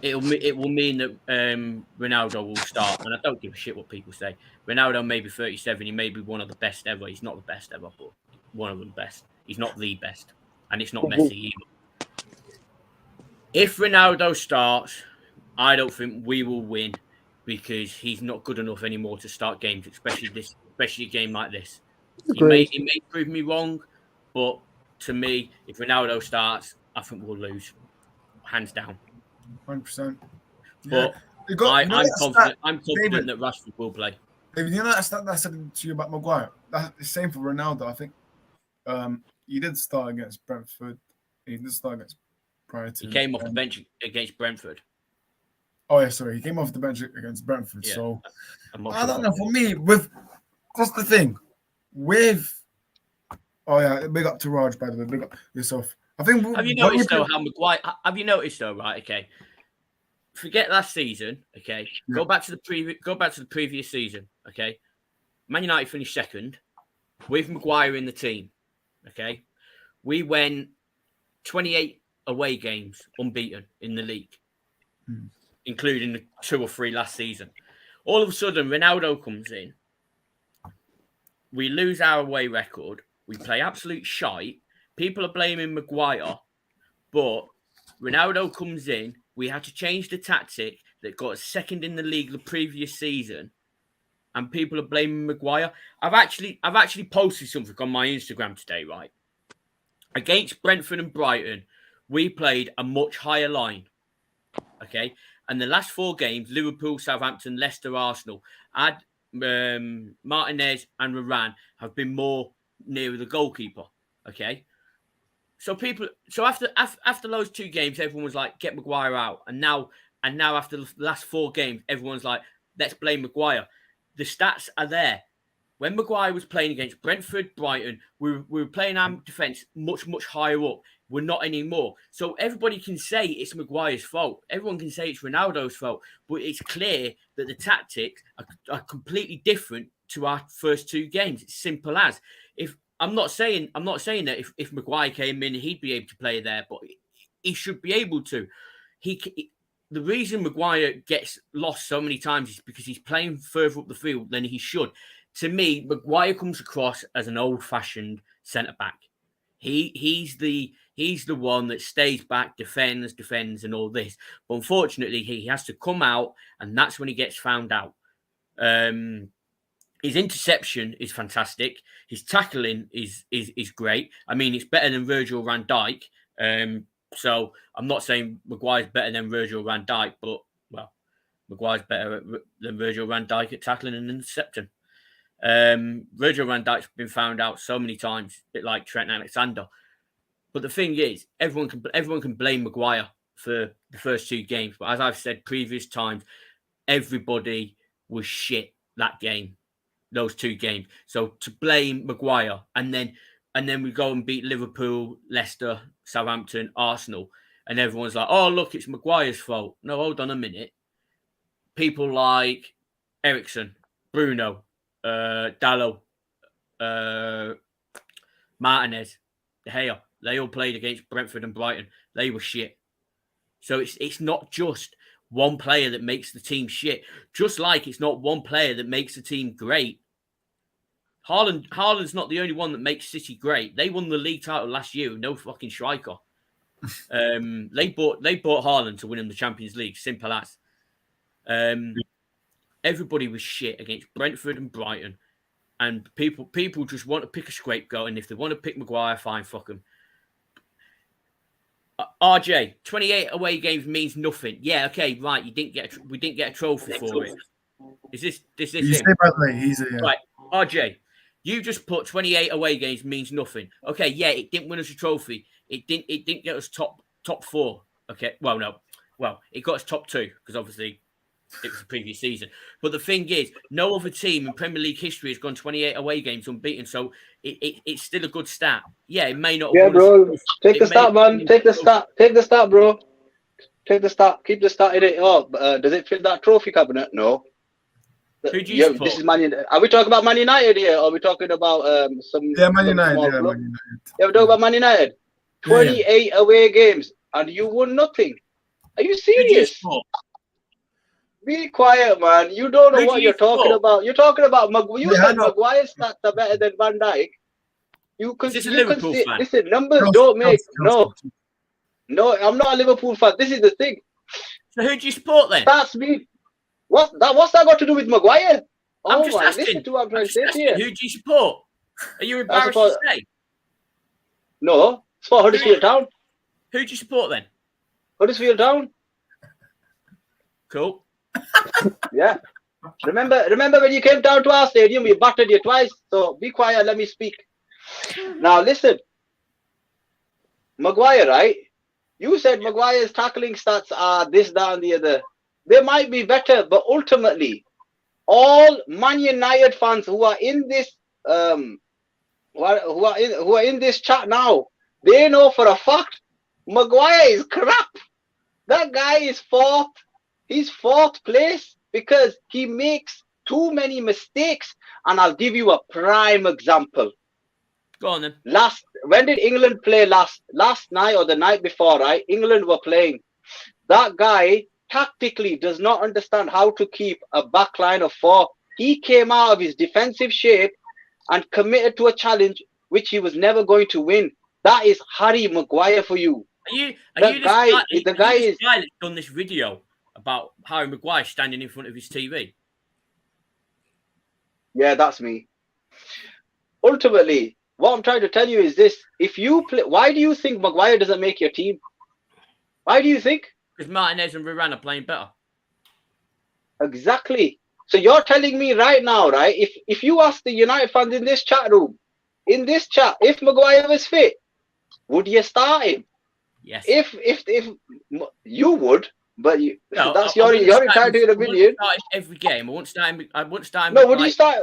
it will mean that Ronaldo will start, and I don't give a shit what people say. Ronaldo may be 37. He may be one of the best ever. He's not the best ever, but one of the best. He's not the best, and it's not Messi either. If Ronaldo starts, I don't think we will win because he's not good enough anymore to start games, especially a game like this. He may prove me wrong, but to me, if Ronaldo starts, I think we'll lose, hands down. 100%. But I'm confident that Rashford will play. David, you know that stat that I said to you about Maguire? That's the same for Ronaldo. I think he did start against Brentford. He did start against Brighton. He came off the bench against Brentford. Oh yeah, sorry. He came off the bench against Brentford. Yeah, so I don't know. For me, that's the thing. Big up to Raj, by the way. Big up yourself. I think. Have you noticed though how Maguire? Have you noticed though? Right. Okay. Forget last season. Okay. Yeah. Go back to the previous season. Okay. Man United finished second with Maguire in the team. Okay. We went 28 away games unbeaten in the league, including the 2 or 3 last season. All of a sudden, Ronaldo comes in. We lose our away record. We play absolute shite. People are blaming Maguire, but Ronaldo comes in. We had to change the tactic that got us second in the league the previous season, and people are blaming Maguire. I've actually posted something on my Instagram today, right? Against Brentford and Brighton, we played a much higher line. Okay, and the last 4 games, Liverpool, Southampton, Leicester, Arsenal, Martinez and Varane have been more near the goalkeeper. Okay, so after those 2 games, everyone was like, "Get Maguire out," and now after the last 4 games, everyone's like, "Let's blame Maguire." The stats are there. When Maguire was playing against Brentford, Brighton, we were playing our defence much higher up. We're not anymore. So everybody can say it's Maguire's fault. Everyone can say it's Ronaldo's fault. But it's clear that the tactics are completely different to our first 2 games. It's simple as. I'm not saying that if Maguire came in, he'd be able to play there, but he should be able to. The reason Maguire gets lost so many times is because he's playing further up the field than he should. To me, Maguire comes across as an old-fashioned centre-back. He's the He's the one that stays back, defends, and all this. But unfortunately, he has to come out, and that's when he gets found out. His interception is fantastic. His tackling is great. I mean, it's better than Virgil van Dijk. So I'm not saying Maguire's better than Virgil van Dijk, but well, Maguire's better than Virgil van Dijk at tackling and intercepting. Virgil van Dijk's been found out so many times, a bit like Trent Alexander. But the thing is, everyone can blame Maguire for the first 2 games. But as I've said previous times, everybody was shit that game, those 2 games. So to blame Maguire and then we go and beat Liverpool, Leicester, Southampton, Arsenal, and everyone's like, "Oh, look, it's Maguire's fault." No, hold on a minute. People like Eriksen, Bruno, Dallo, Martinez, De Gea, they all played against Brentford and Brighton. They were shit. So it's not just one player that makes the team shit. Just like it's not one player that makes the team great. Haaland's not the only one that makes City great. They won the league title last year with no fucking striker. They bought Haaland to win them the Champions League. Simple as. Everybody was shit against Brentford and Brighton, and people just want to pick a scapegoat, and if they want to pick Maguire, fine, fuck them. RJ, 28 away games means nothing. Yeah, okay, right. We didn't get a trophy for it. Is this him? Yeah. Right, RJ, you just put 28 away games means nothing. Okay, yeah, it didn't win us a trophy. It didn't get us top 4. Okay, well, no, it got us top 2 because obviously it was the previous season. But the thing is, no other team in Premier League history has gone 28 away games unbeaten. So it's still a good stat. Yeah, it may not. Yeah, bro. Take the stat, man. Take the stat. Take the stat, bro. Take the stat. Keep the stat in it. Oh, does it fit that trophy cabinet? No. Who do you support? This is Man United. Are we talking about Man United here? Or are we talking about some? Yeah, Man United. Man United. Yeah, we're talking about Man United. 28 away games, and you won nothing. Are you serious? Be quiet, man. You don't know what you're talking about. You're talking about you said Maguire's stats are better than Van Dijk. You could listen, numbers don't make no, I'm not a Liverpool fan. This is the thing. So who do you support then? That's me. What's that got to do with Maguire? I'm just asking. Listen to what I'm trying to say here. Who do you support? Are you embarrassed to say? No, it's for Huddersfield Town. Who do you support then? Huddersfield Town. Cool. Yeah. Remember when you came down to our stadium, we battered you twice. So be quiet, let me speak. Now listen. Maguire, right? You said Maguire's tackling stats are this, that, and the other. They might be better, but ultimately, all Man United fans who are in this who are in this chat now, they know for a fact Maguire is crap. That guy is fourth. He's 4th place because he makes too many mistakes. And I'll give you a prime example. Go on then. When did England play last night or the night before, right? England were playing. That guy tactically does not understand how to keep a back line of 4. He came out of his defensive shape and committed to a challenge which he was never going to win. That is Harry Maguire for you. The guy that's done this video about Harry Maguire standing in front of his TV? Yeah, that's me. Ultimately, what I'm trying to tell you is this. If you play, why do you think Maguire doesn't make your team? Why do you think? Because Martinez and Varane are playing better. Exactly. So you're telling me right now, right? If you ask the United fans in this chat room, if Maguire was fit, would you start him? Yes. If you would, but that's your entitled opinion. Every game, I won't start him. No, would you start?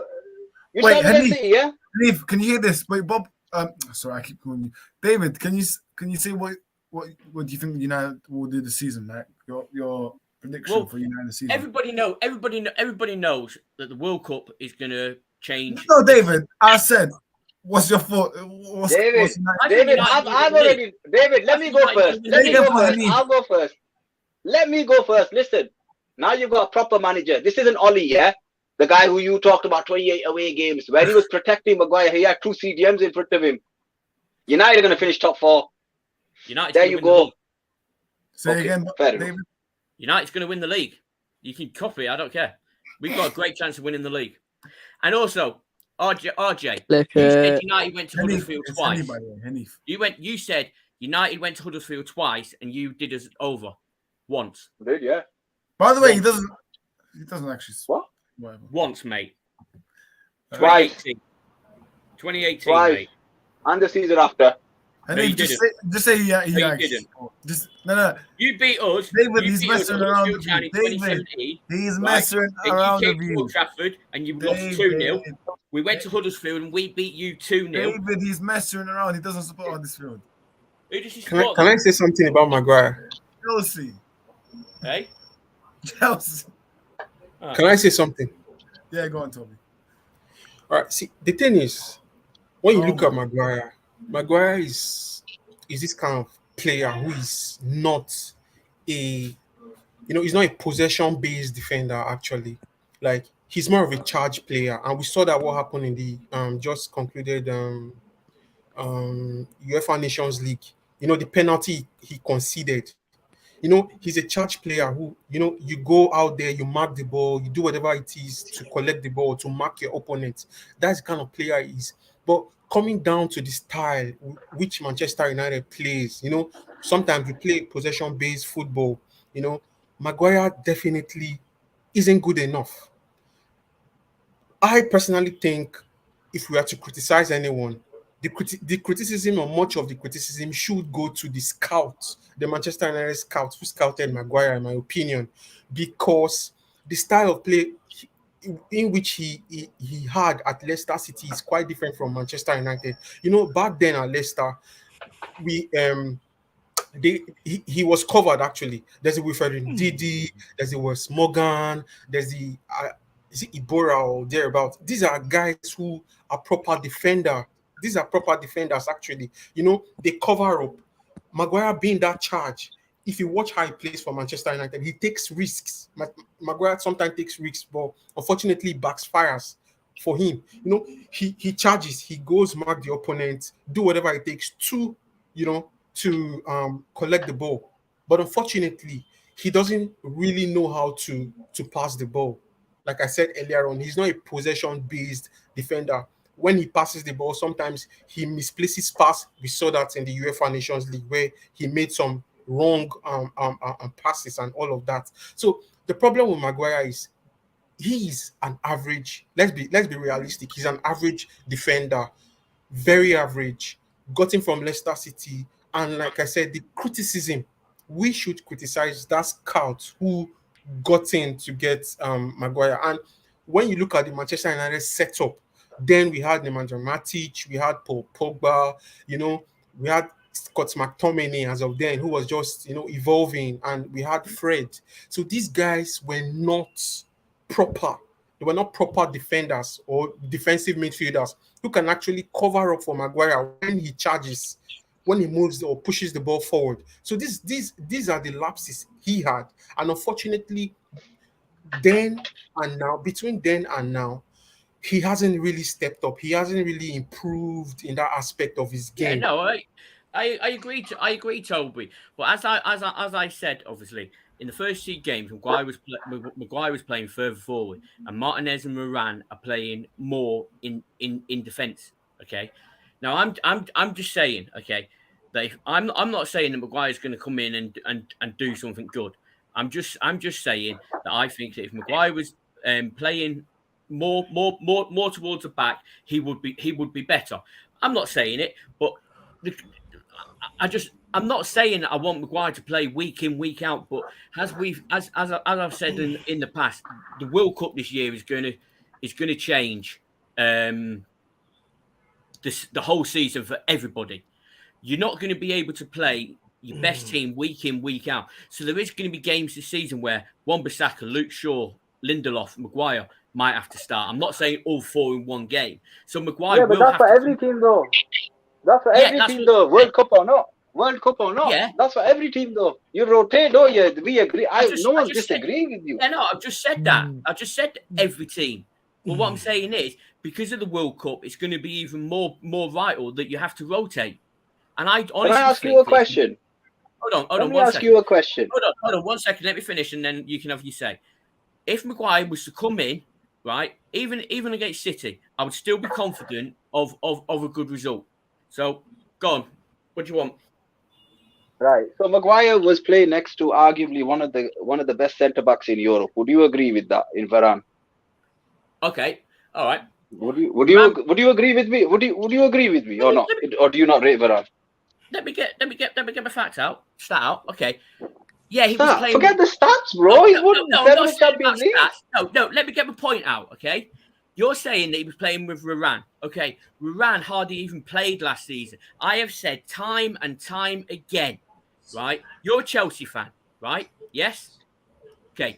You Wait, start with City, yeah? Leave, can you hear this? Wait, Bob. Sorry, I keep calling you. David, can you say what do you think United will do this season? Like your prediction for United this season? Everybody knows that the World Cup is going to change. No, David. I said, what's your thought? David, let me go first. I'll go first. Let me go first. Listen, now you've got a proper manager. This isn't Ollie, yeah? The guy who you talked about 28 away games. When he was protecting Maguire, he had 2 CDMs in front of him. United are going to finish top 4. United's There going to you win the go. league. Say Okay, again, fair enough. David. United's going to win the league. You can copy. I don't care. We've got a great chance of winning the league. And also, RJ, Flip you said it. United went to Hanif, Huddersfield it's twice. Hanif, by the way. Hanif. You said United went to Huddersfield twice, and you did us over once. Did yeah? By the way, he Once. doesn't actually. What? Whatever. Once, mate. Twice. 2018, Twice. mate. And the season after. And No, then you just didn't. say he No, you actually. didn't. Just no. You beat us. David, you he's beat us messing at around Huddersfield with Town you. in David, 2017. he's right? messing And around you with came to you. Old Trafford and you lost 2-0. We went to Huddersfield and we beat you 2-0. David, he's messing around. He doesn't support Huddersfield. Who does he Can I, support? can I say something about Maguire? Chelsea. Hey? Chelsea. Can I say something? Yeah, go on, Toby. All right. See, the thing is, when you Oh look my. at Maguire is this kind of player who is not a, he's not a possession-based defender. Actually, like he's more of a charge player, and we saw that what happened in the just concluded UEFA Nations League. The penalty he conceded. He's a charge player who, you go out there, you mark the ball, you do whatever it is to collect the ball, to mark your opponent. That's the kind of player he is. But coming down to the style which Manchester United plays, sometimes we play possession-based football. Maguire definitely isn't good enough. I personally think if we are to criticize anyone, the criticism, or much of the criticism, should go to the scouts, the Manchester United scouts who scouted Maguire, in my opinion, because the style of play in which he had at Leicester City is quite different from Manchester United. Back then at Leicester, we he was covered actually. There's a Wilfred Didi, there's a Wes Morgan, there's the is it Ibora or thereabout. These are guys who are proper defender. These are proper defenders actually. They cover up. Maguire being that charge. If you watch how he plays for Manchester United, he takes risks. Maguire sometimes takes risks, but unfortunately backfires for him. He charges, he goes mark the opponent, do whatever it takes to collect the ball. But unfortunately, he doesn't really know how to pass the ball. Like I said earlier on, he's not a possession-based defender. When he passes the ball, sometimes he misplaces pass. We saw that in the UEFA Nations League where he made some wrong passes and all of that. So the problem with Maguire is he's an average. Let's be realistic. He's an average defender, very average. Got him from Leicester City, and like I said, the criticism, we should criticize that scout who got in to get Maguire. And when you look at the Manchester United setup, then we had Nemanja Matic, we had Paul Pogba, we had Scott McTominay as of then, who was just evolving, and we had Fred. So these guys were not proper. They were not proper defenders or defensive midfielders who can actually cover up for Maguire when he charges, when he moves or pushes the ball forward. So these are the lapses he had. And unfortunately, between then and now, he hasn't really stepped up. He hasn't really improved in that aspect of his game. Yeah, no, I agree, Toby. But as I said, obviously, in the first 2 games, Maguire was playing further forward, and Martinez and Moran are playing more in defence. Okay, now I'm just saying, okay, that I'm not saying that Maguire is going to come in and do something good. I'm just saying that I think that if Maguire was playing more towards the back, he would be better. I'm not saying it, but I'm not saying that I want Maguire to play week in, week out, but as I've said in the past, the World Cup this year is going to change the whole season for everybody. You're not going to be able to play your best team week in, week out. So there is going to be games this season where Wan-Bissaka, Luke Shaw, Lindelof, Maguire might have to start. I'm not saying all 4 in one game. So Maguire Yeah, but that's for every team though. That's for every team though, World Cup or not. Yeah. That's for every team though. You rotate, though. Yeah, we agree. No one's disagreeing with you. Yeah, no, I've just said that. I just said every team. But what I'm saying is, because of the World Cup, it's going to be even more vital that you have to rotate. And I Can honestly I ask you a think question? Hold Let on me one ask second. you a question. Hold on 1 second. Let me finish, and then you can have your say. If Maguire was to come in, right, even against City, I would still be confident of a good result. So, go on. What do you want? Right. So Maguire was playing next to arguably one of the best centre backs in Europe. Would you agree with that in Varane? Okay. All right. Would you agree with me? Would you agree with me or not? Or do you not rate Varane? Let me get my facts out. Start out. Okay. Yeah, he was Stop. playing. Forget the stats, bro. He's won I'm 7 not saying Champions about League. stats. No. Let me get my point out. Okay. You're saying that he was playing with Varane. Okay. Varane hardly even played last season. I have said time and time again, right? You're a Chelsea fan, right? Yes. Okay.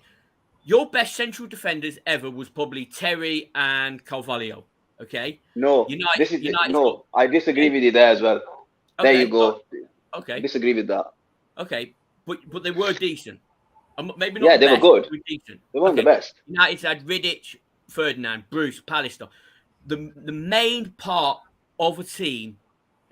Your best central defenders ever was probably Terry and Carvalho. Okay. No, United. I disagree Okay. with you there as well. There you Okay. go. Okay. Disagree with that. Okay. But they were decent. Maybe not Yeah, the they were best, good. but they were decent. They weren't the Okay. best. United had Vidic, Ferdinand, Bruce, Pallister. The main part of a team,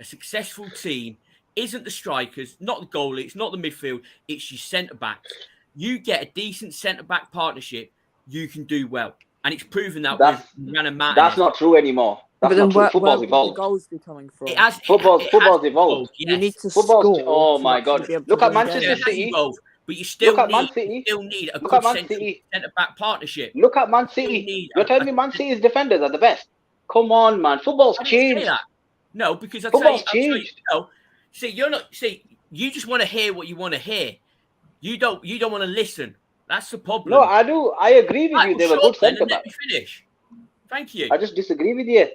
a successful team, isn't the strikers, not the goalie, it's not the midfield, it's your centre backs. You get a decent centre back partnership, you can do well, and it's proven that with Rana Martinez. That's not true anymore. That's But then not true. where Football's would the evolved. goals be coming from? It has Football's evolved. evolved, You yes. need to Football's. score. Oh to my actually God! be able Look to at win Manchester games. It has City. evolved, but you Look still at Man need City. a Look good at Man City. centre back partnership. Look at Man City. You're telling me Man City's defenders are the best? Come on, man. Football's I didn't say changed. that. No, because Football's changed. no. See, you're not. See, you just want to hear what you want to hear. You don't want to listen. That's the problem. No, I do. I agree with Right, you. well, They were shut good up then centre and let backs. me finish. Thank you. I just disagree with you.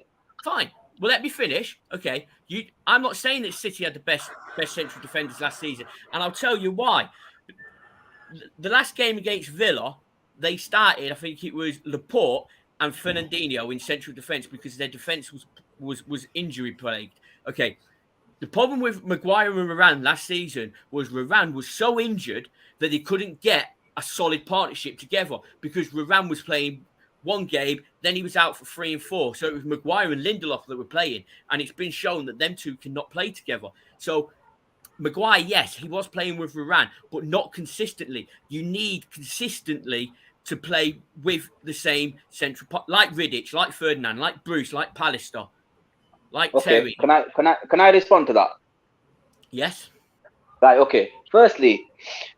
Fine. Well, let me finish. Okay. I'm not saying that City had the best central defenders last season, and I'll tell you why. The last game against Villa, they started. I think it was Laporte and Fernandinho in central defence because their defence was injury plagued. Okay. The problem with Maguire and Varane last season was Varane was so injured that he couldn't get a solid partnership together because Varane was playing one game, then he was out for 3 and 4. So it was Maguire and Lindelof that were playing, and it's been shown that them two cannot play together. So Maguire, yes, he was playing with Varane, but not consistently. You need consistently to play with the same central part, like Vidic, like Ferdinand, like Bruce, like Pallister, like Okay. Terry. Can I respond to that? Yes. Right. Okay. Firstly,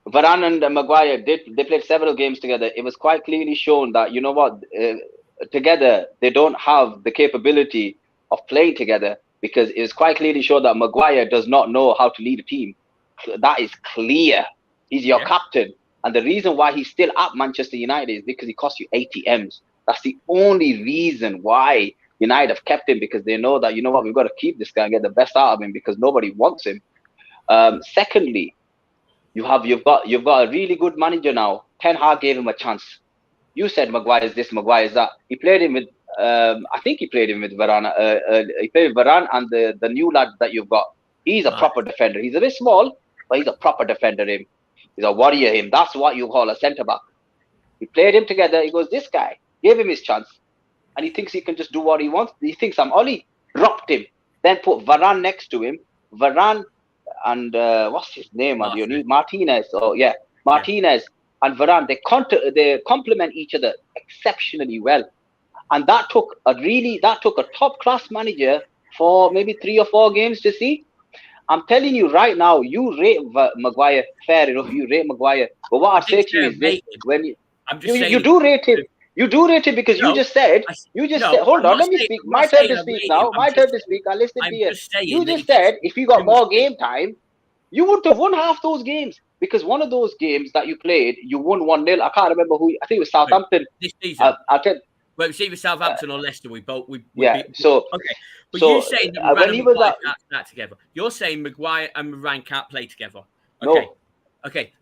Varane and Maguire they played several games together. It was quite clearly shown that together they don't have the capability of playing together because it was quite clearly shown that Maguire does not know how to lead a team. That is clear. He's your captain, and the reason why he's still at Manchester United is because he cost you 80 M's. That's the only reason why United have kept him, because they know that we've got to keep this guy and get the best out of him because nobody wants him. Secondly, you've got a really good manager now. Ten Hag gave him a chance. You said Maguire is this, Maguire is that. He played him with I think he played him with Varane. He played with Varane and the new lad that you've got. He's a proper defender. He's a bit small, but he's a proper defender. He's a warrior. That's what you call a centre back. He played him together. He goes, this guy, gave him his chance, and he thinks he can just do what he wants. He thinks Oli dropped him, then put Varane next to him. Varane and what's his name? Martinez. Oh yeah, Martinez and Varane. They complement each other exceptionally well, and that took a top class manager for maybe 3 or 4 games to see. I'm telling you right now, you rate Maguire, fair enough. You rate Maguire, but what I say to you is this: when you do rate him. You do rate it because you just said. Hold on, let me speak. My turn to speak now. My turn to speak. I listen to you. You just said if you got more game time, you would have won half those games, because one of those games that you played, you won 1-0. I can't remember who. I think it was Southampton. This season. I'll tell. Well, it was either Southampton or Leicester. We okay. But you're saying that when he was that together. You're saying Maguire and Varane can't play together. Okay. No. Okay.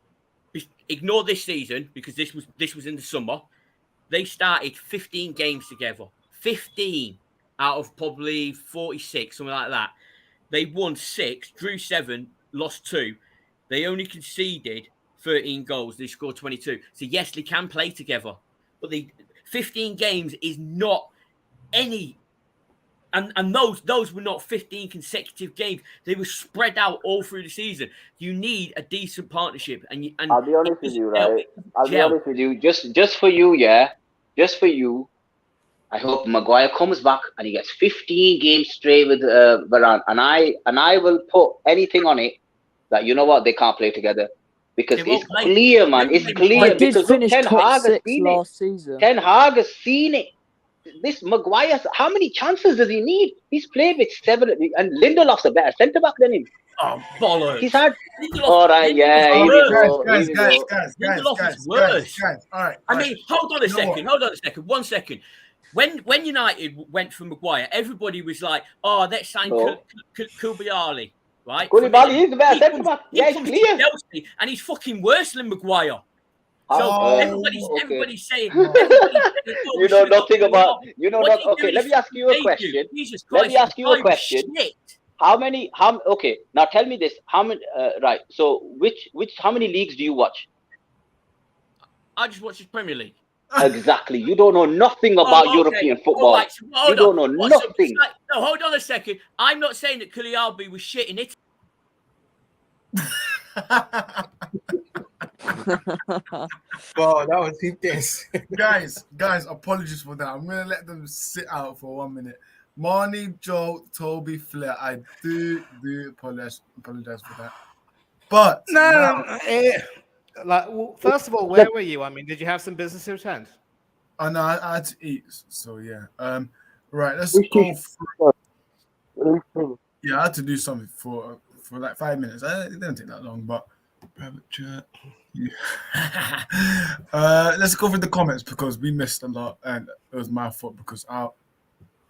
Ignore this season because this was in the summer. They started 15 games together. 15 out of probably 46, something like that. They won 6, drew 7, lost 2. They only conceded 13 goals. They scored 22. So yes, they can play together, but 15 games is not any And those were not 15 consecutive games. They were spread out all through the season. You need a decent partnership, and I'll be honest with you, right? I'll be gel. honest with you. Just for you, yeah. Just for you. I hope Maguire comes back and he gets 15 games straight with Varane, and I will put anything on it that you know what they can't play together because They won't it's play. clear, man. It's They clear did because look, finish Ten top Hag has 6 seen it. last season. Ten Hag has seen it. This Maguire, how many chances does he need? He's played with 7, and Lindelof's a better centre back than him. Oh, bollocks. He's had. Lindelof, All right, yeah, here we go. Guys, Here we go. Lindelof is worse. All right. I mean, hold on a second. Hold on a second. 1 second. When United went for Maguire, everybody was like, "Oh, let's sign Koulibaly." Right? Koulibaly is the better centre back. Yeah, it's clear. Chelsea, and he's fucking worse than Maguire. So everybody's saying, you know nothing about. You know not. Okay, let me ask you a question. Jesus Christ, let me ask you a question. Okay, now tell me this. How many? Right. So how many leagues do you watch? I just watch the Premier League. Exactly. You don't know nothing about European football. Right, so you don't know nothing. No, hold on a second. I'm not saying that Koulibaly was shit in it. Wow, that was intense. guys, apologies for that. I'm gonna let them sit out for 1 minute. Marnie, Joe, Toby, Flair, I do apologize for that. But first of all, where were you? I mean, did you have some business to attend? Oh no, I had to eat. So yeah. Right, let's go through. Yeah, I had to do something for like 5 minutes. It didn't take that long, but private chat. Yeah. Let's go through the comments because we missed a lot, and it was my fault because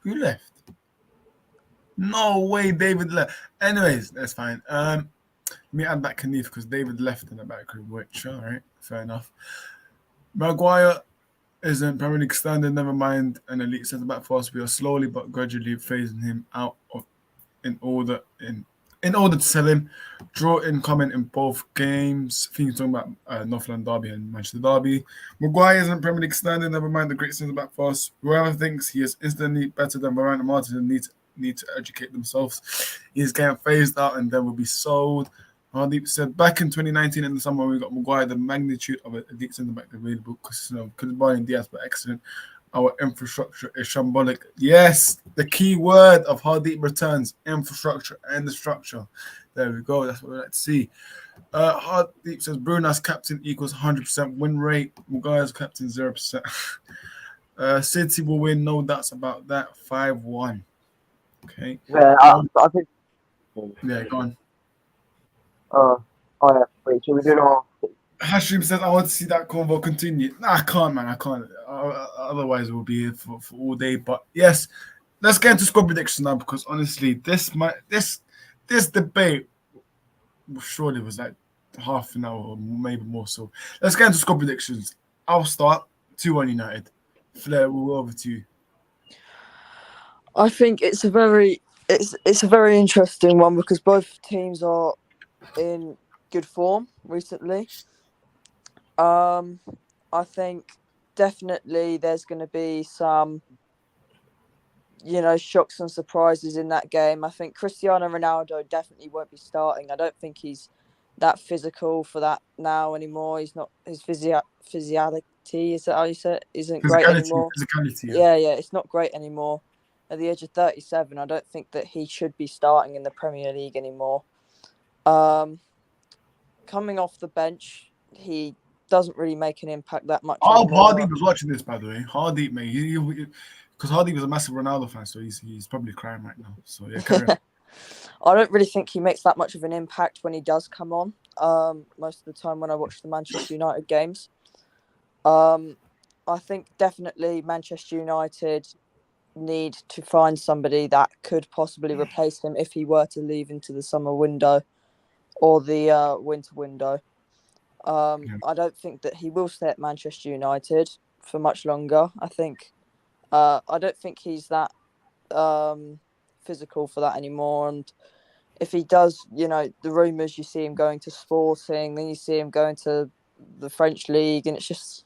who left? No way, David left. Anyways, that's fine. Let me add back Knief because David left in the back room, which all right, fair enough. Maguire isn't Premier League standard, never mind an elite centre back for us. We are slowly but gradually phasing him out of in order to sell him. Draw incoming in both games. I think you're talking about Northland Derby and Manchester Derby. Maguire isn't Premier League standard, never mind the great centre back for us. Whoever thinks he is instantly better than Varane and Martin need to educate themselves. He's getting phased out and then will be sold. Hardeep said, back in 2019 in the summer when we got Maguire, the magnitude of a elite centre back available because Koulibaly and Diaz were excellent. Our infrastructure is shambolic. Yes, the key word of Hardeep returns, infrastructure and the structure. There we go. That's what we like to see. Hardeep says, Bruno's captain equals 100% win rate. Maguire's captain 0%. City will win, no doubts about that. 5-1. Okay. Yeah, I think. Yeah, go on. Wait, should we do all? Hashim says, I want to see that convo continue. Nah, I can't, man. I can't. Otherwise, we'll be here for all day. But yes, let's get into squad predictions now because honestly, this debate surely was like half an hour or maybe more. So let's get into squad predictions. I'll start. 2-1 United. Flair, we'll go over to you. I think it's a very interesting one because both teams are in good form recently. I think definitely there's going to be some, shocks and surprises in that game. I think Cristiano Ronaldo definitely won't be starting. I don't think he's that physical for that now anymore. He's not, his physicality, is that how you say it? Isn't great anymore. Yeah, it's not great anymore. At the age of 37, I don't think that he should be starting in the Premier League anymore. Coming off the bench, he doesn't really make an impact that much. Hardeep was watching this, by the way. Hardeep, mate, because Hardeep was a massive Ronaldo fan, so he's probably crying right now. So yeah, carry on. I don't really think he makes that much of an impact when he does come on. Most of the time when I watch the Manchester United games, I think definitely Manchester United need to find somebody that could possibly replace him if he were to leave into the summer window or the winter window. I don't think that he will stay at Manchester United for much longer. I don't think he's that physical for that anymore. And if he does, the rumours, you see him going to Sporting, then you see him going to the French league, and it's just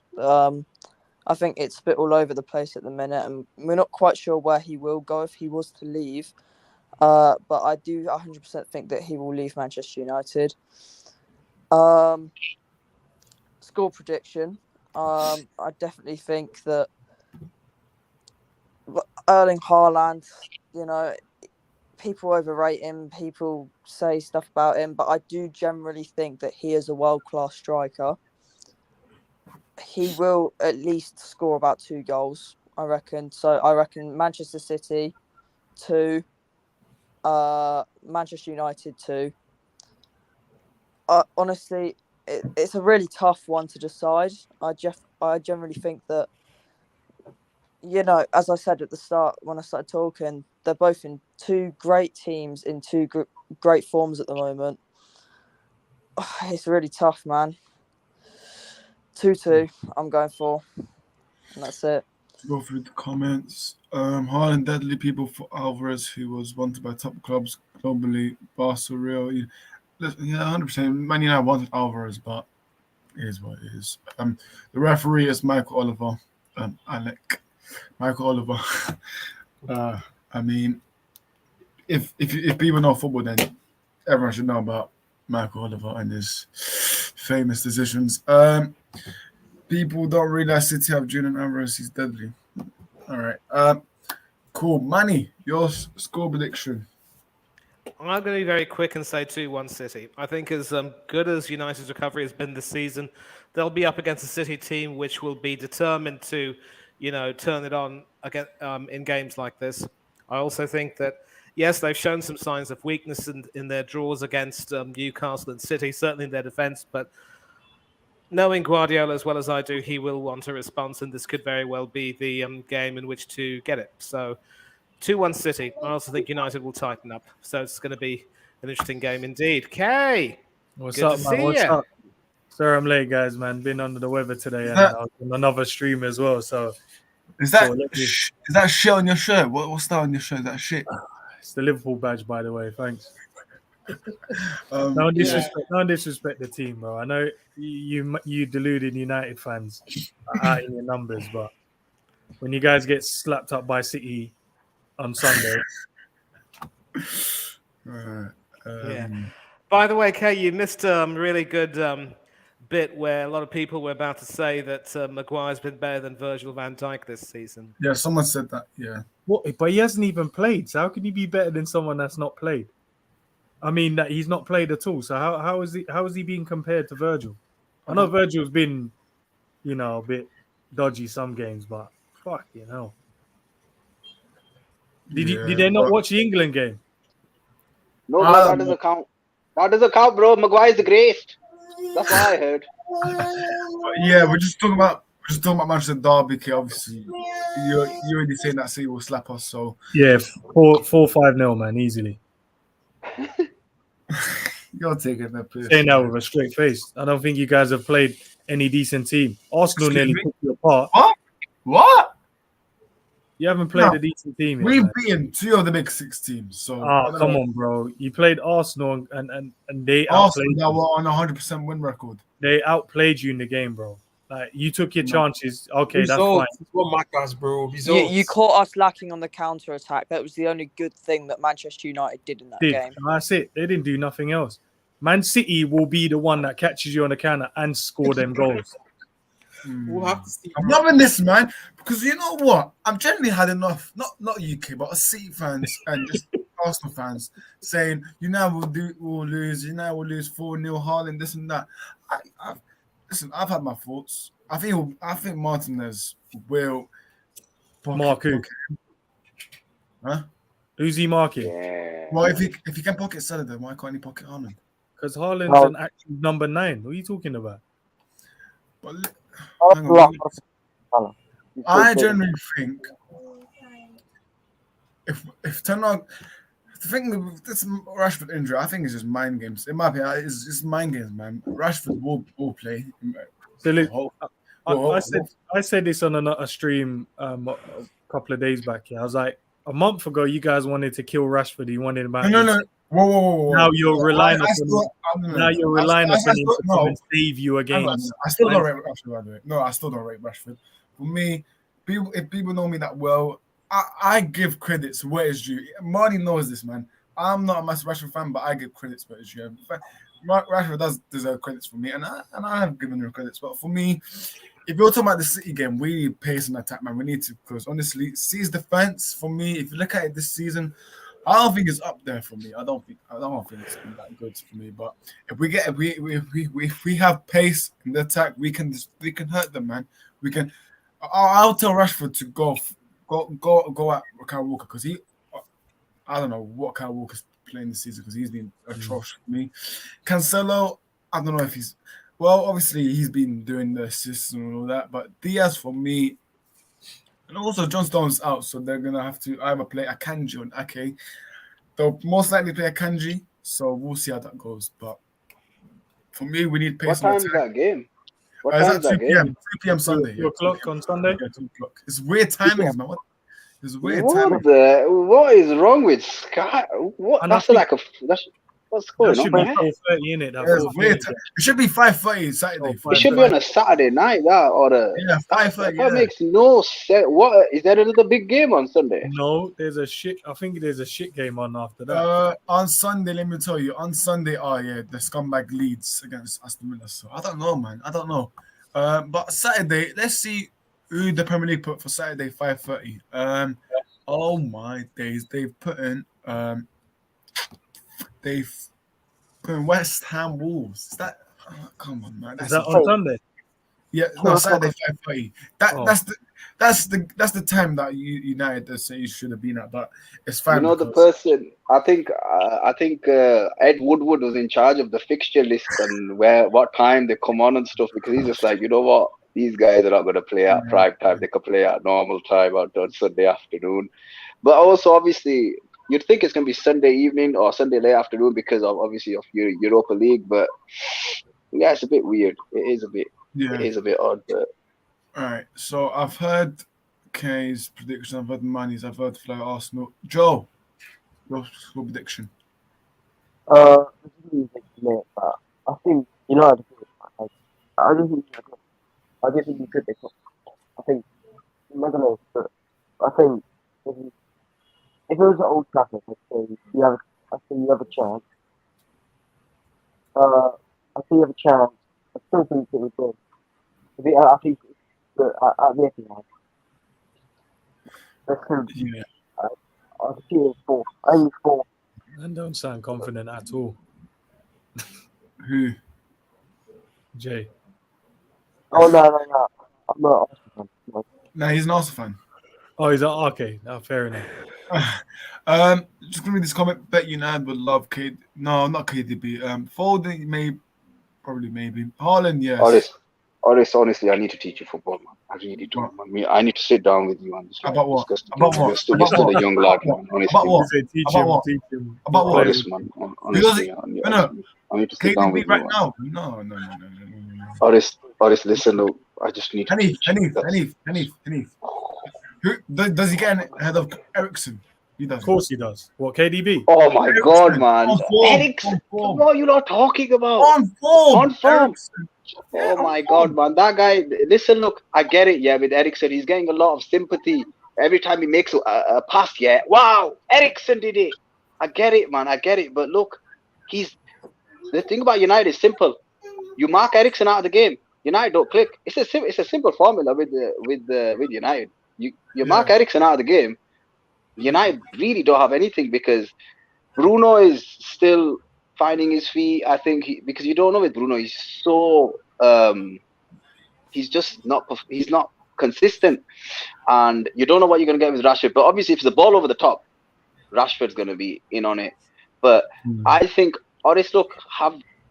I think it's a bit all over the place at the minute, and we're not quite sure where he will go if he was to leave. But I do 100% think that he will leave Manchester United. Score prediction. I definitely think that Erling Haaland, people overrate him, people say stuff about him, but I do generally think that he is a world-class striker. He will at least score about 2 goals, I reckon. So I reckon Manchester City 2, Manchester United 2. Honestly, it's a really tough one to decide. I generally think that, as I said at the start when I started talking, they're both in 2 great teams in 2 great forms at the moment. It's really tough, man. 2-2, I'm going for. And that's it. To go through the comments. Haaland deadly people for Alvarez, who was wanted by top clubs globally. Barca, Real. Yeah, 100%. Man United wanted Alvarez, but it is what it is. The referee is Michael Oliver. Alec. Michael Oliver. I mean, if people know football, then everyone should know about Michael Oliver and his famous decisions. People don't realize City have Julian Alvarez. He's deadly. All right. Cool. Manny, your score prediction. I'm going to be very quick and say 2-1 City. I think as good as United's recovery has been this season, they'll be up against a City team which will be determined to, turn it on again in games like this. I also think that, yes, they've shown some signs of weakness in their draws against Newcastle and City, certainly in their defence, but knowing Guardiola as well as I do, he will want a response, and this could very well be the game in which to get it. So 2-1 City. I also think United will tighten up. So it's going to be an interesting game indeed. Kay, what's good up, to man? see What's you. up? Sorry I'm late, guys, man. Been under the weather today, and I was on another stream as well. So is that shit on your shirt? What's that on your shirt? That shit. It's the Liverpool badge, by the way. Thanks. No disrespect the team, bro. I know you deluded United fans out in your numbers, but when you guys get slapped up by City on Sunday. By the way, Kay, you missed a really good bit where a lot of people were about to say that Maguire's been better than Virgil van Dijk this season. Yeah, someone said that. Yeah. What? But he hasn't even played. So how can he be better than someone that's not played? I mean, that he's not played at all. So how is he being compared to Virgil? I know Virgil's been, a bit dodgy some games, but fucking hell. Did they not watch the England game? No, that doesn't count. That doesn't count, bro. Maguire's the greatest. That's what I heard. Yeah, we're just talking about Manchester Derby. Obviously, you're already saying that City will slap us. So yeah, 4-5-0, man, easily. You're taking that piss. Saying that with a straight face. I don't think you guys have played any decent team. Arsenal nearly took you apart. What? You haven't played a decent team yet. We've beaten 2 of the big 6 teams. So come on, bro. You played Arsenal and they outplayed that were on a 100% win record. They outplayed you in the game, bro. Like you took your chances. Okay, Results, that's fine. What matters, bro? Results. You caught us lacking on the counter attack. That was the only good thing that Manchester United did in that game. That's it. They didn't do nothing else. Man City will be the one that catches you on the counter and score them goals. We'll have to see. I'm loving this, man, because you know what? I've generally had enough, not UK, but City fans and just Arsenal fans saying, we'll lose 4-0 Haaland, this and that. Listen, I've had my thoughts. I think Martinez will mark who? Huh? Who's he marking? Yeah. Well, if he can pocket Salah, then why can't he pocket Haaland? Because Haaland's an actual number 9. What are you talking about? But hang on, I generally think if Ten Hag, the thing with this Rashford injury, I think it's just mind games. It might be it's just mind games, man. Rashford will play. So look, I said this on a stream a couple of days back. Yeah, I was like, a month ago, you guys wanted to kill Rashford. You wanted him out. No. Whoa. Now you're relying on him. Now you're relying on him to come and save you a game. I still don't rate Rashford, by the way. No, I still don't rate Rashford. For me, if people know me that well, I give credits where it's due. Marty knows this, man. I'm not a massive Rashford fan, but I give credits where it's due. Rashford does deserve credits for me, and I have given him credits. But for me, if you're talking about the City game, we need pace and attack, man. We need to, because honestly, City's defense for me, if you look at it this season, I don't think it's up there for me. I don't think it's been that good for me. But if we have pace in the attack, we can hurt them, man. We can. I'll tell Rashford to go at Kyle Walker, because I don't know what Kyle Walker's playing this season, because he's been atrocious for me. Cancelo, I don't know if he's obviously he's been doing the assists and all that, but Diaz for me, and also John Stone's out, so they're gonna have to either play Akanji or Ake. They'll most likely play Akanji, so we'll see how that goes. But for me, we need pace. What time is that game? What It's time at is 2 that p.m. game? 2 p.m. Sunday. 2 o'clock on Sunday? Yeah, 2 o'clock. It's weird timings, man. It's weird What timing. what is wrong with Sky? What? And I That's think- like what's going That on, should be man? 4:30, innit? That Yeah, it's 4:30 weird. game. It should be 5:30 Saturday. It should be on a Saturday night, that or Yeah, 5:30. that Yeah. makes no sense. What is there another big game on Sunday? No, I think there's a shit game on after that. On Sunday, let me tell you. On Sunday, the scumbag Leeds against Aston Villa. So I don't know, man. I don't know. But Saturday, let's see who the Premier League put for Saturday 5:30. Oh my days, they've put in West Ham Wolves. Is that? Oh, come on, man. Is that on Sunday? Yeah, no, Saturday 5:30. That's the time that United say you should have been at, but it's fine. You know, the person. I think Ed Woodward was in charge of the fixture list and what time they come on and stuff, because he's just like, you know what, these guys are not going to play at prime time. They could play at normal time on Sunday afternoon. But also, obviously, you'd think it's going to be Sunday evening or Sunday late afternoon because of obviously of your Europa League. But yeah, it's a bit weird. It is a bit odd. But all right. So I've heard Kay's prediction. I've heard Manny's. I've heard Fly Arsenal. Joe, your prediction? I think I just think you could be. I think I don't know, but I think if it was at Old Trafford, I think you have a chance. I think you have a chance. I still think it would win. I think at the end, I see it 4. I think 4. And don't sound confident at all. Who? Jay. Oh no! I'm not an Arsenal fan. No. No, he's an Arsenal fan. Oh, he's okay. No, fair enough. Just gonna read this comment. Bet United would love KD. No, not KDB. Foden, maybe. Haaland, yes. Honestly, I need to teach you football, man. I really do, man. I need to sit down with you and just about what? You're still a young lad, man. Honestly, about what? Teach him. About what? Honestly, man. Honestly, I need to sit down with KDB right you. now? No. Honestly, listen, look, I just need to. Hanif. Who does he get ahead of Ericsson? He does. Of course he does. What, KDB? Oh my Eriksen, God, man! on form, Ericsson, what are you not talking about? On form. Eriksen. Oh my God, man! That guy. Listen, look, I get it. Yeah, with Ericsson, he's getting a lot of sympathy every time he makes a pass. Yeah, wow, Ericsson did it. I get it, man. I get it. But look, the thing about United is simple. You mark Ericsson out of the game, United don't click. It's a simple formula with United. You mark Ericsson out of the game, United really don't have anything, because Bruno is still finding his feet. I think because you don't know with Bruno, he's so he's not consistent, and you don't know what you're gonna get with Rashford. But obviously, if it's the ball over the top, Rashford's gonna be in on it. But I think, look,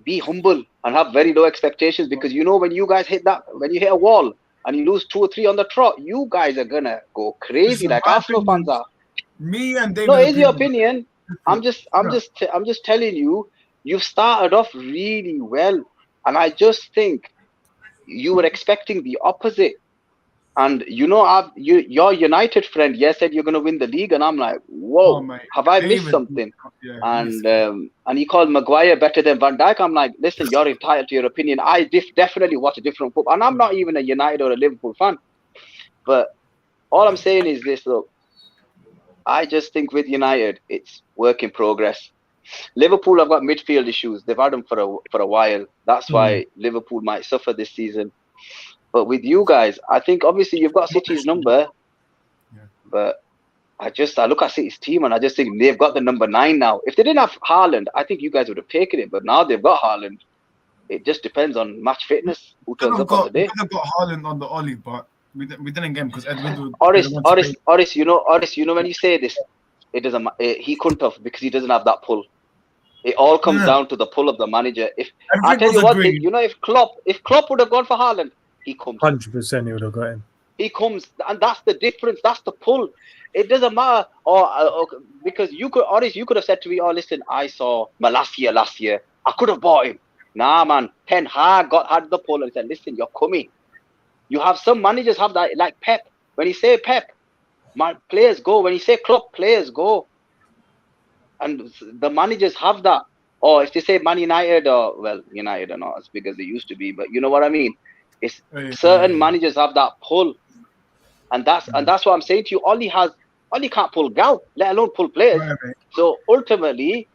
be humble and have very low expectations, because you know when you guys hit a wall and you lose 2 or 3 on the trot, you guys are gonna go crazy like Arsenal fans are. Me and David. No, it's your opinion. I'm just telling you, you've started off really well, and I just think you were expecting the opposite. And you know, your United friend, said you're gonna win the league, and I'm like, whoa, have I missed something? And he called Maguire better than Van Dijk. I'm like, listen, you're entitled to your opinion. I definitely watch a different football, and I'm not even a United or a Liverpool fan. But all I'm saying is this: look, I just think with United, it's work in progress. Liverpool have got midfield issues. They've had them for a while. That's why Liverpool might suffer this season. But with you guys, I think obviously you've got City's number, but I look at City's team and I just think they've got the number 9 now. If they didn't have Haaland, I think you guys would have taken it. But now they've got Haaland. It just depends on match fitness, who turns up on the day. We could have got Haaland on the Ollie, but we didn't get him because Ed Woodward. Oris, you know when you say this, it doesn't. He couldn't have because he doesn't have that pull. It all comes down to the pull of the manager. If I tell you one thing, if Klopp would have gone for Haaland, he comes. 100% he would have got him. He comes, and that's the difference. That's the pull. It doesn't matter, because you could have said to me, "Oh, listen, I saw Malacia last year. I could have bought him." Nah, man. Ten Hag had the pull and said, "Listen, you're coming." You have some managers have that, like Pep. When he say Pep, my players go. When he say Klopp, players go. And the managers have that. Or if they say Man United, United are not as big as they used to be, but you know what I mean. It's certain managers have that pull, and that's what I'm saying to you. Ollie can't pull Gal, let alone pull players. Right. So ultimately,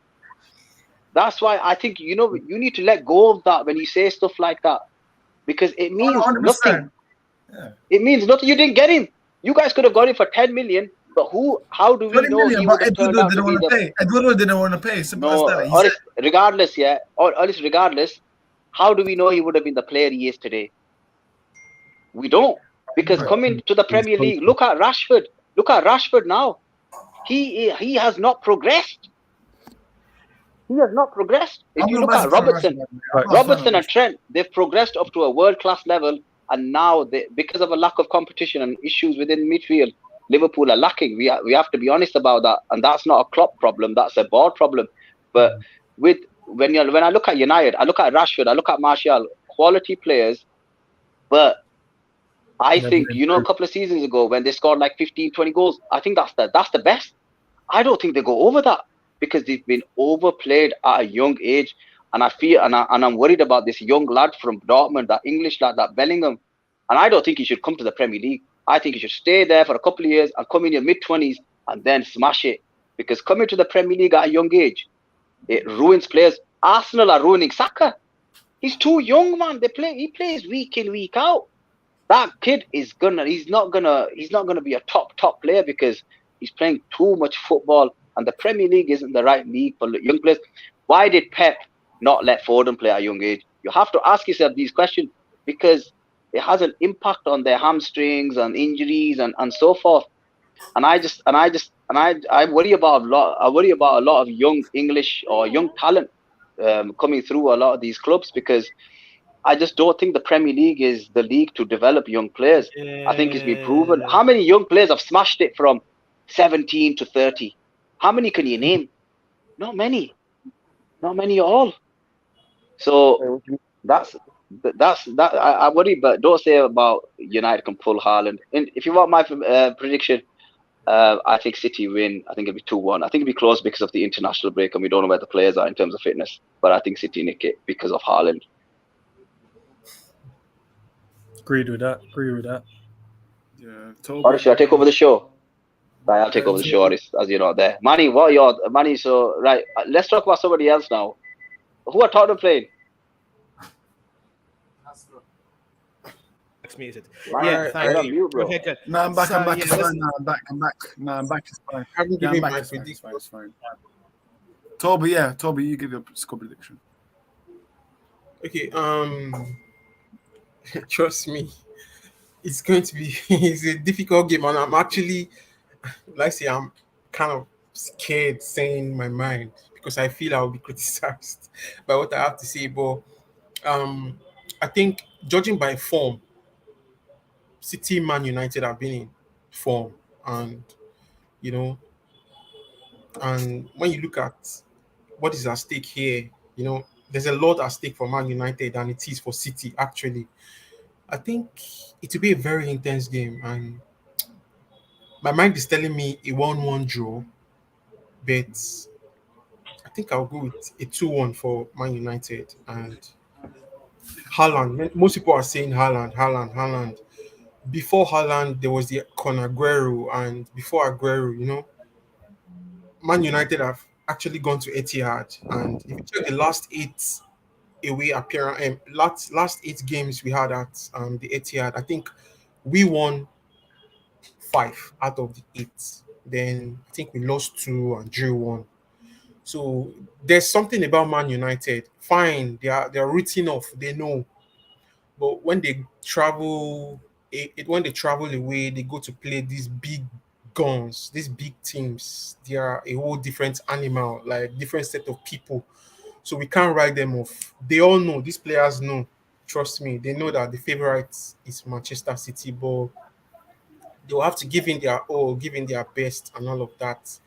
that's why I think you need to let go of that when you say stuff like that, because it means 100%. Nothing. Yeah. It means nothing. You didn't get him. You guys could have got him for 10 million. But how do we know he would have turned out to be the... Eduardo didn't want to pay. Regardless, how do we know he would have been the player he is today? We don't. Because coming to the Premier League, look at Rashford. Look at Rashford now. He has not progressed. He has not progressed. If you look at Robertson and Trent, they've progressed up to a world-class level. And now, because of a lack of competition and issues within midfield, Liverpool are lacking. We have to be honest about that, and that's not a Klopp problem. That's a board problem. But when I look at United, I look at Rashford, I look at Martial, quality players. But I think a couple of seasons ago when they scored like 15, 20 goals, I think that's the best. I don't think they go over that because they've been overplayed at a young age, and I feel and I'm worried about this young lad from Dortmund, that English lad, that Bellingham, and I don't think he should come to the Premier League. I think you should stay there for a couple of years and come in your mid-20s and then smash it. Because coming to the Premier League at a young age, it ruins players. Arsenal are ruining Saka. He's too young, man. He plays week in, week out. That kid he's not gonna be a top player because he's playing too much football, and the Premier League isn't the right league for young players. Why did Pep not let Foden play at a young age? You have to ask yourself these questions, because it has an impact on their hamstrings and injuries and so forth. And I worry about a lot of young English or young talent coming through a lot of these clubs, because I just don't think the Premier League is the league to develop young players. I think it's been proven. How many young players have smashed it from 17 to 30? How many can you name? Not many at all. So that's I worry, but don't say about United can pull Haaland. And if you want my prediction, I think City win. I think it'll be 2-1. I think it'll be close because of the international break, and we don't know where the players are in terms of fitness. But I think City nick it because of Haaland. Agreed with that. Yeah. Or should I take over the show? Right, I'll take over the show, as you're not there. Manny, what are your Manny? So right, let's talk about somebody else now. Who are Tottenham playing? It's muted. Yeah, thank you. You, bro. Okay, good. No, I'm back. So, I'm back. yeah, It's fine. No, I'm back. No, I'm back. It's fine. I haven't Yeah, given I'm my back. It's fine. prediction. It's fine. Toby, you give your score prediction. Okay, trust me, it's going to be it's a difficult game, and I'm actually, I'm kind of scared saying my mind because I feel I'll be criticized by what I have to say. But I think judging by form, City, Man United have been in form, and and when you look at what is at stake here, there's a lot at stake for Man United than it is for City. Actually, I think it will be a very intense game, and my mind is telling me a 1-1 draw, but I think I'll go with a 2-1 for Man United. And Haaland, most people are saying Haaland, before Haaland, there was the Con Aguero, and before Aguero, Man United have actually gone to Etihad, and if you check the last 8 away appearance, last 8 games we had at the Etihad, I think we won 5 out of the 8. Then I think we lost 2 and drew 1. So there's something about Man United. Fine, they are written off. They know, but when they travel, when they travel away, they go to play these big guns, these big teams. They are a whole different animal, like different set of people. So we can't write them off. They all know. These players know. Trust me, they know that the favorite is Manchester City, but they will have to give in their all, give in their best, and all of that.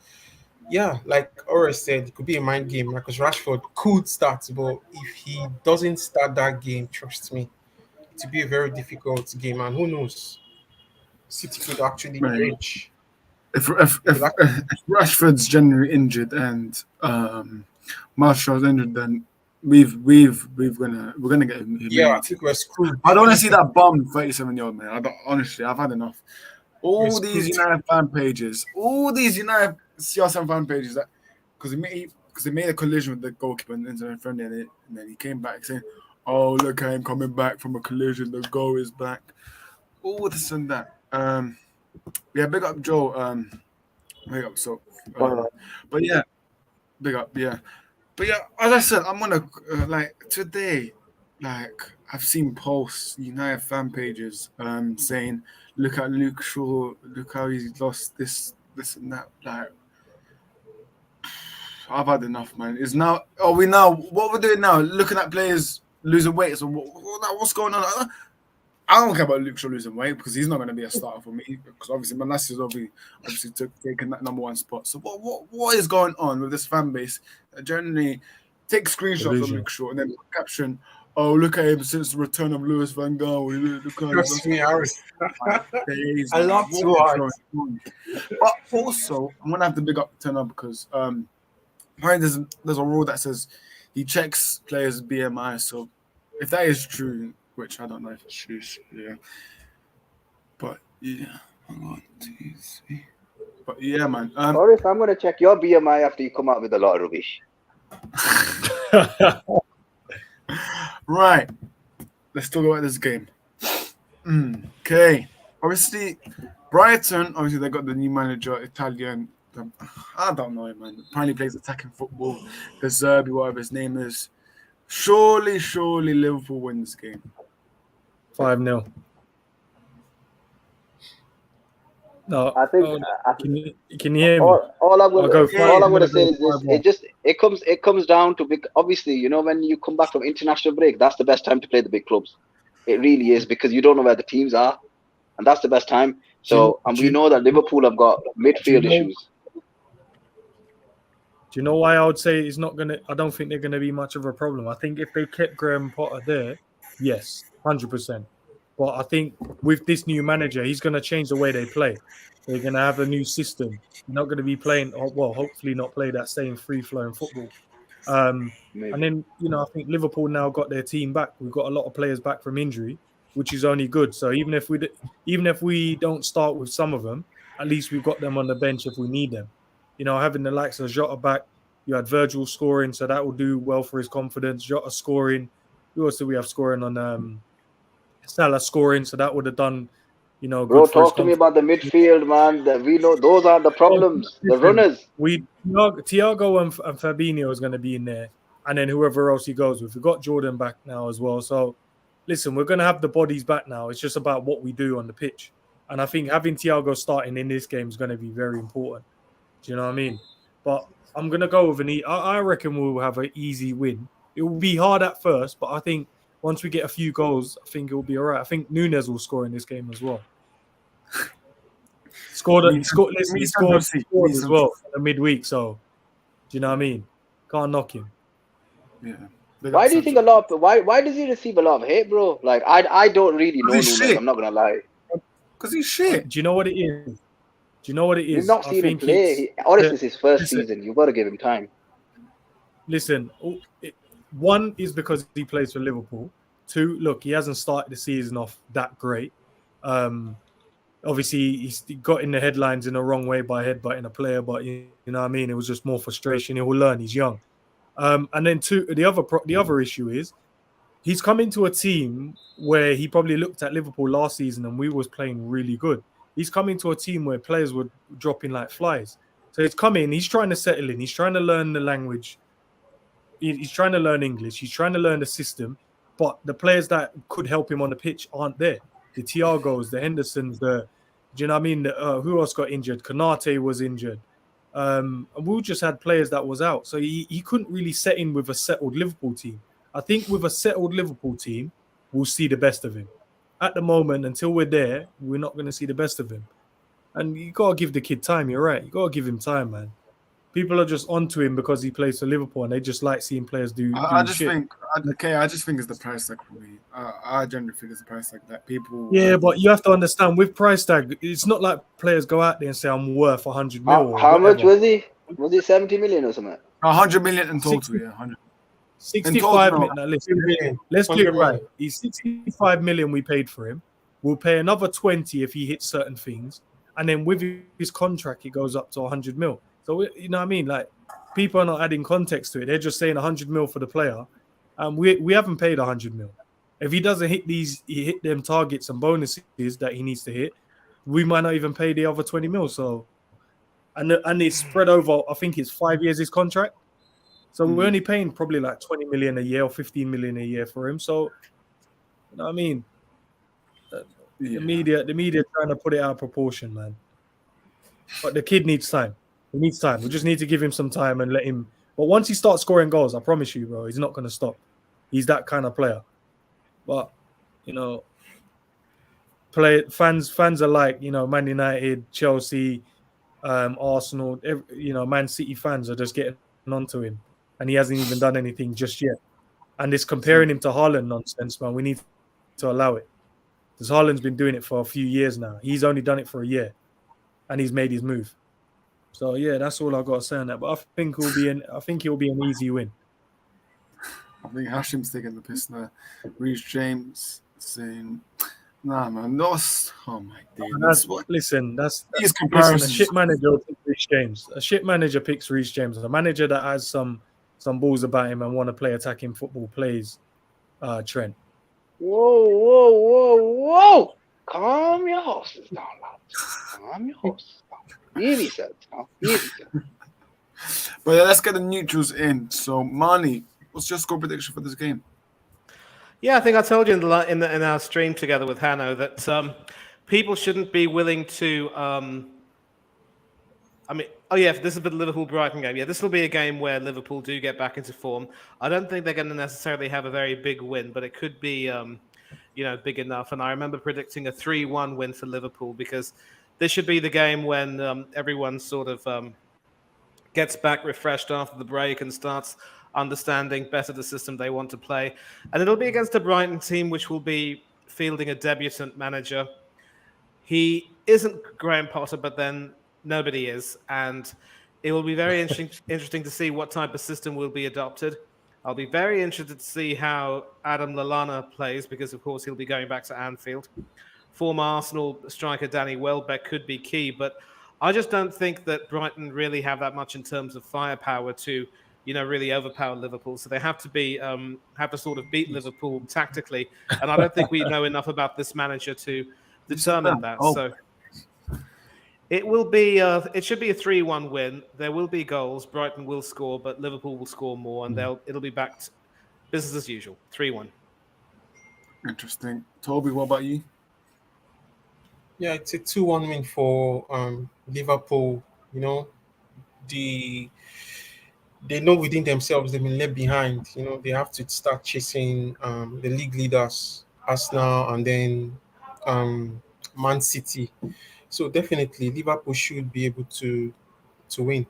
Yeah, like Ora said, it could be a mind game. Marcus Rashford could start, but if he doesn't start that game, trust me, to be a very difficult game, and who knows, City could actually Right. edge. If Rashford's generally injured and Martial's injured, then we're gonna get him. Yeah, I think we're screwed. I don't want to see that bum 37-year-old man. Honestly, I've had enough. All We're these screwed. United fan pages, CR7 fan pages, that because they made a collision with the goalkeeper and internet friendly, and then he came back saying, "Oh, look at him coming back from a collision. The goal is back." All this and that. Yeah, big up Joe. Big up so. But yeah, big up. Yeah, but yeah. As I said, I'm gonna like today. Like I've seen posts, United fan pages, saying, "Look at Luke Shaw. Look how he's lost this and that." Like, I've had enough, man. It's now. Are we now? What we're doing now? Looking at players losing weight. So what's going on? I don't care about Luke Shaw losing weight because he's not going to be a starter for me. Because obviously Manasseh is obviously taking that number 1 spot. So what is going on with this fan base that generally take screenshots of Luke Shaw and then caption, "Oh, look at him since the return of Lewis Van Gaal." Trust me, I I love to watch. But also, I'm gonna have to big up Turner because apparently there's a rule that says he checks players' BMI. So if that is true, which I don't know if it's true, yeah. But yeah, hang on, 2, 3. But yeah, man. Boris, I'm gonna check your BMI after you come out with a lot of rubbish. Right. Let's talk about this game. Okay. Obviously, Brighton, they got the new manager, Italian. I don't know him, man. Apparently plays attacking football. The Zerbi, whatever his name is. Surely Liverpool wins this game. 5-0. No, I think. Can you hear me? All I'm gonna say is this: 5-1. it comes down to big. Obviously, when you come back from international break, that's the best time to play the big clubs. It really is because you don't know where the teams are, and that's the best time. So, we know that Liverpool have got midfield issues. Do you know why I would say it's not gonna? I don't think they're gonna be much of a problem. I think if they kept Graham Potter there, yes, 100%. But I think with this new manager, he's gonna change the way they play. They're gonna have a new system. They're not gonna be playing, hopefully not play that same free-flowing football. And then I think Liverpool now got their team back. We've got a lot of players back from injury, which is only good. So even if we don't start with some of them, at least we've got them on the bench if we need them. Having the likes of Jota back, you had Virgil scoring, so that will do well for his confidence. Jota scoring. Who else do we have scoring on? Salah scoring, so that would have done, good. Bro, talk to me about the midfield, man. We know those are the problems. The runners. Thiago and Fabinho is going to be in there, and then whoever else he goes with. We've got Jordan back now as well. So, listen, we're going to have the bodies back now. It's just about what we do on the pitch, and I think having Thiago starting in this game is going to be very important. Do you know what I mean? But I'm going to go with I reckon we'll have an easy win. It will be hard at first, but I think once we get a few goals, I think it will be all right. I think Nunes will score in this game as well. He scored as well in the midweek. So, do you know what I mean? Can't knock him. Yeah. Why do you think why does he receive a lot of hate, bro? Like I don't really know Nunes. I'm not gonna lie. Because he's shit. Do you know what it is? You've not seen him play. This is his first season. You've got to give him time. Listen, one is because he plays for Liverpool. 2, look, he hasn't started the season off that great. Obviously, he's got in the headlines in the wrong way by headbutting a player, but you know what I mean. It was just more frustration. He will learn. He's young. And then the other issue is he's come into a team where he probably looked at Liverpool last season and we was playing really good. He's come into a team where players were dropping like flies. So he's come in. He's trying to settle in. He's trying to learn the language. He's trying to learn English. He's trying to learn the system. But the players that could help him on the pitch aren't there. The Thiagos, the Hendersons, do you know what I mean? Who else got injured? Konate was injured. And we just had players that was out. So he couldn't really set in with a settled Liverpool team. I think with a settled Liverpool team, we'll see the best of him. At the moment, until we're there, we're not going to see the best of him. And you got to give the kid time. You're right. You got to give him time, man. People are just onto him because he plays for Liverpool and they just like seeing players do I just shit. think it's the price tag for me. I generally think it's the price tag that people. Yeah, but you have to understand with price tag, it's not like players go out there and say I'm worth 100 mil. How much was he? Was he 70 million or something? 100 million in total, 60, yeah. 100. 65 million. Now listen, let's do it right. He's 65 million we paid for him. We'll pay another 20 if he hits certain things. And then with his contract, it goes up to 100 mil. So, you know what I mean? Like, people are not adding context to it. They're just saying 100 mil for the player. We haven't paid 100 mil. If he doesn't hit them targets and bonuses that he needs to hit, we might not even pay the other 20 mil. So, and it's spread over, I think it's 5 years, his contract. So we're only paying probably like 20 million a year or 15 million a year for him. So, you know what I mean? The media trying to put it out of proportion, man. But the kid needs time. He needs time. We just need to give him some time and let him. But once he starts scoring goals, I promise you, bro, he's not going to stop. He's that kind of player. But, you know, fans are like, you know, Man United, Chelsea, Arsenal, Man City fans are just getting onto him. And he hasn't even done anything just yet. And it's comparing him to Haaland nonsense, man. We need to allow it. Because Haaland's been doing it for a few years now. He's only done it for a year. And he's made his move. So yeah, that's all I've got to say on that. But I think it'll be an easy win. I think Hashim's taking the piss now. Reece James saying, "Nah, man, that's oh my days." That's these comparisons. A shit manager picks Reece James. A shit manager picks Reece James. A manager that has some balls about him and want to play attacking football plays Trent. Whoa! Calm your horses down, lads. Calm your horses down. Easy, sir. But yeah, let's get the neutrals in. So, Mani, what's your score prediction for this game? Yeah, I think I told you in our stream together with Hanno that people shouldn't be willing to. This is the Liverpool-Brighton game. Yeah, this will be a game where Liverpool do get back into form. I don't think they're going to necessarily have a very big win, but it could be, big enough. And I remember predicting a 3-1 win for Liverpool because this should be the game when everyone sort of gets back refreshed after the break and starts understanding better the system they want to play. And it'll be against a Brighton team which will be fielding a debutant manager. He isn't Graham Potter, but then nobody is. And it will be very interesting to see what type of system will be adopted. I'll be very interested to see how Adam Lallana plays because, of course, he'll be going back to Anfield. Former Arsenal striker Danny Welbeck could be key, but I just don't think that Brighton really have that much in terms of firepower to, really overpower Liverpool. So they have to sort of beat Liverpool tactically, and I don't think we know enough about this manager to determine that. So it will be. It should be a 3-1 win. There will be goals. Brighton will score, but Liverpool will score more, and it'll be back to business as usual. 3-1. Interesting. Toby, what about you? Yeah, it's a 2-1 win for Liverpool. They know within themselves they've been left behind. They have to start chasing the league leaders, Arsenal, and then Man City. So definitely Liverpool should be able to win.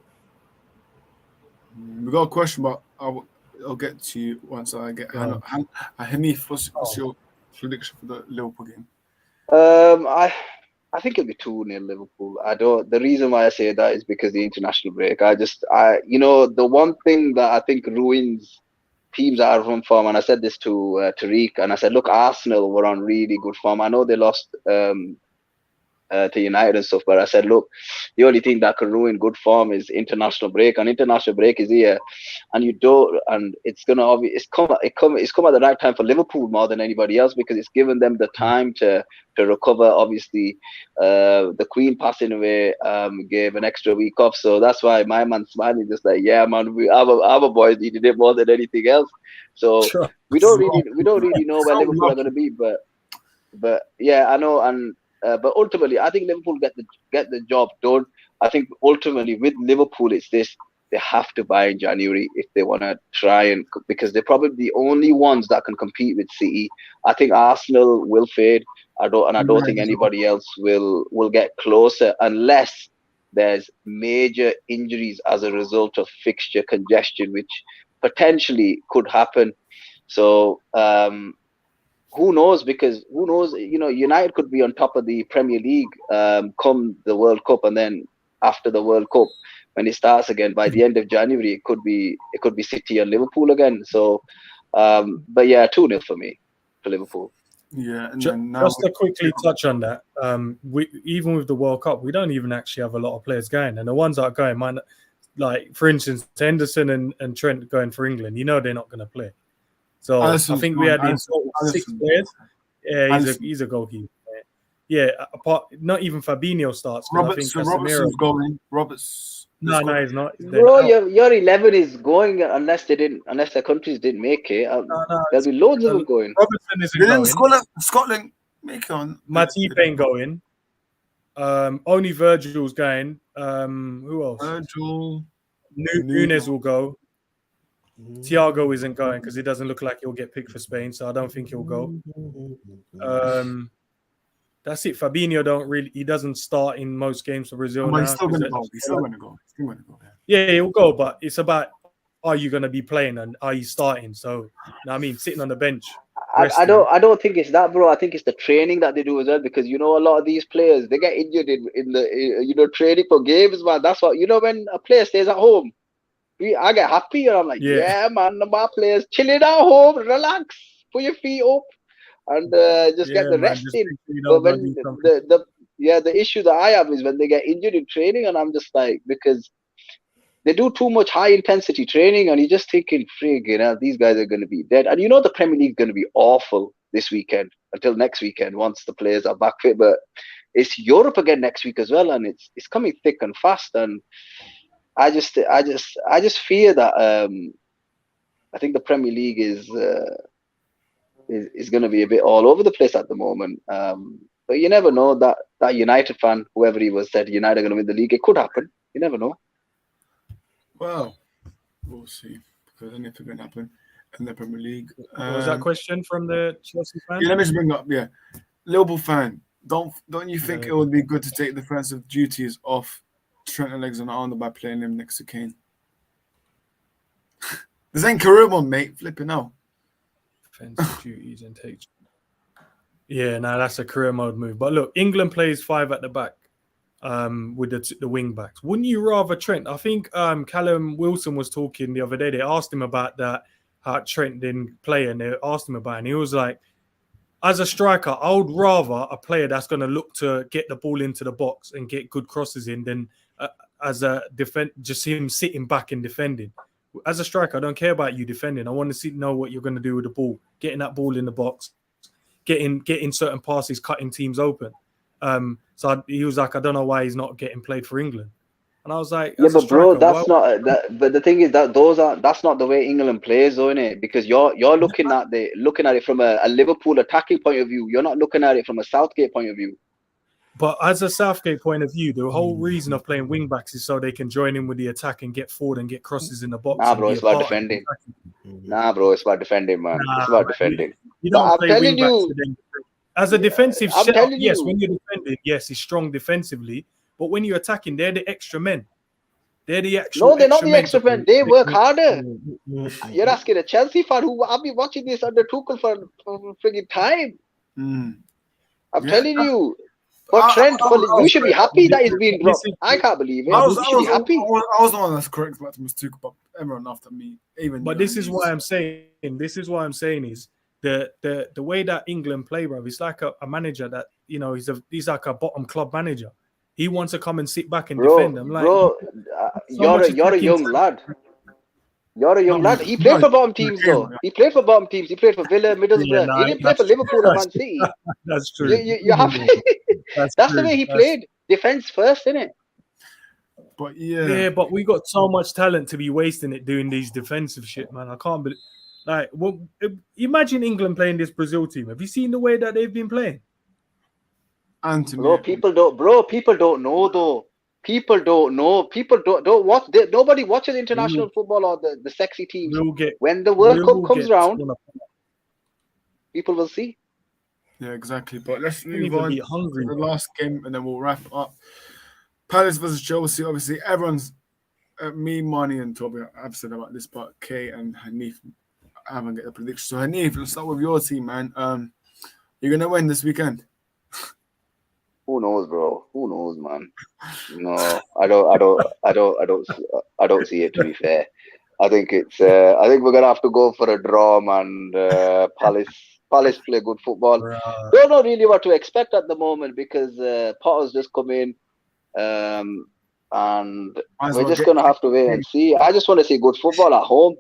We got a question, but I'll get to you once I get Hanif, what's your prediction for the Liverpool game? I think it'll be 2-0 Liverpool. The reason why I say that is because the international break. The one thing that I think ruins teams that are from form, and I said this to Tariq, and I said, look, Arsenal were on really good form. I know they lost to United and stuff, but I said, look, the only thing that can ruin good form is international break, and international break is here, and it's come at the right time for Liverpool more than anybody else, because it's given them the time to recover. Obviously, the Queen passing away gave an extra week off, so that's why my man's smiling, just like, yeah, man, our boys needed it more than anything else. So we don't really know where Liverpool are going to be, but yeah, I know. And but ultimately, I think Liverpool get the job done. I think ultimately with Liverpool, it's this: they have to buy in January if they want to try, and because they're probably the only ones that can compete with City. I think Arsenal will fade. I don't think anybody else will get closer unless there's major injuries as a result of fixture congestion, which potentially could happen. So who knows? Because who knows? United could be on top of the Premier League come the World Cup, and then after the World Cup, when it starts again by the end of January, it could be City and Liverpool again. So, but yeah, 2-0 for me for Liverpool. Yeah, and just to quickly touch on that, even with the World Cup, we don't even actually have a lot of players going, and the ones that are going, like for instance, Henderson and Trent going for England, they're not going to play. So Alisson's I think we had in total 6 players. Yeah, he's a goalkeeper. Yeah, apart not even Fabinho starts. Robertson's going. Roberts. No, he's not. Bro, your 11 is going unless their countries didn't make it. There'll be loads of them going. Robertson isn't going. Scotland make it on. Matip ain't going. Only Virgil's going. Who else? Virgil. Nunes will go. Thiago isn't going because he doesn't look like he'll get picked for Spain, so I don't think he'll go. That's it. Fabinho he doesn't start in most games for Brazil. He's still going to go. He's still going to go. Yeah, he'll go, but it's about, are you going to be playing and are you starting? So, sitting on the bench. I don't think it's that, bro. I think it's the training that they do as well, because a lot of these players, they get injured in the training for games, man. That's what when a player stays at home, I get happy, and I'm like, yeah man, my players chilling at home, relax, put your feet up, and just get the rest in. But when the issue that I have is when they get injured in training, and I'm just like, because they do too much high intensity training, and you're just thinking, frig, these guys are going to be dead. And the Premier League is going to be awful this weekend until next weekend once the players are back fit. But it's Europe again next week as well, and it's coming thick and fast. And I just fear that I think the Premier League is going to be a bit all over the place at the moment. But you never know. That United fan, whoever he was, said United are going to win the league. It could happen. You never know. Well, we'll see, because anything can happen in the Premier League. What was that question from the Chelsea fan? Yeah, let me just bring up. Yeah, Liverpool fan. Don't you think it would be good to take defensive duties off Trent Alexander-Arnold by playing him next to Kane? This ain't career one, mate. Flipping out. Defensive duties and take. Yeah, that's a career mode move. But look, England plays 5 at the back with the wing backs. Wouldn't you rather Trent? I think Callum Wilson was talking the other day. They asked him about that, how Trent didn't play, and they asked him about it. And he was like, as a striker, I would rather a player that's going to look to get the ball into the box and get good crosses in than as a just him sitting back and defending. As a striker, I don't care about you defending. I want to know what you're going to do with the ball, getting that ball in the box, getting certain passes, cutting teams open. So he was like, I don't know why he's not getting played for England. And I was like, yeah, but bro, that's not that. But the thing is that that's not the way England plays, though, innit? Because you're looking at it from a Liverpool attacking point of view. You're not looking at it from a Southgate point of view. But as a Southgate point of view, the whole reason of playing wing backs is so they can join in with the attack and get forward and get crosses in the box. Nah, bro, it's about defending. Nah, bro, it's about defending, man. It's about defending. You don't play wing backs as a defensive setup. Yes, when you're defending, yes, he's strong defensively. But when you're attacking, they're the extra men. They're the actual. No, they're not the extra men. They work harder. You're asking a Chelsea fan who I've been watching this under Tuchel for frigging time. I'm telling you. For Trent, you should be happy that he's been dropped. I can't believe it. I You should be happy. was the one that's correct about Mustuka, but everyone after me, even. But this is why I'm saying. This is why I'm saying is the way that England play, bro. It's like a manager that he's like a bottom club manager. He wants to come and sit back and defend. I'm like, you're a young lad. You're a young lad. He played for bottom teams, though. He played for bottom teams. He played for Villa, Middlesbrough. He didn't play for Liverpool or Man City. That's true. You have that's the way he played. Defense first, isn't it? But but we got so much talent to be wasting it doing these defensive shit, man. I can't believe. Like, imagine England playing this Brazil team. Have you seen the way that they've been playing? Bro, people don't know though. People don't know. People don't watch. Nobody watches international football or the sexy teams. When the World Cup comes around, people will see. Yeah, exactly. But let's move on to the last game and then we'll wrap up. Palace versus Chelsea. Obviously, everyone's me, Money, and Toby. I've said about this, but Kay and Hanif haven't got the prediction. So Hanif, let's start with your team, man. You're gonna win this weekend. Who knows, bro? Who knows, man? No, I don't see it. To be fair, I think it's. I think we're gonna have to go for a draw, man. Palace play good football. Don't know really what to expect at the moment because Potter's just come in, and we're just gonna have to wait and see. I just want to see good football at home.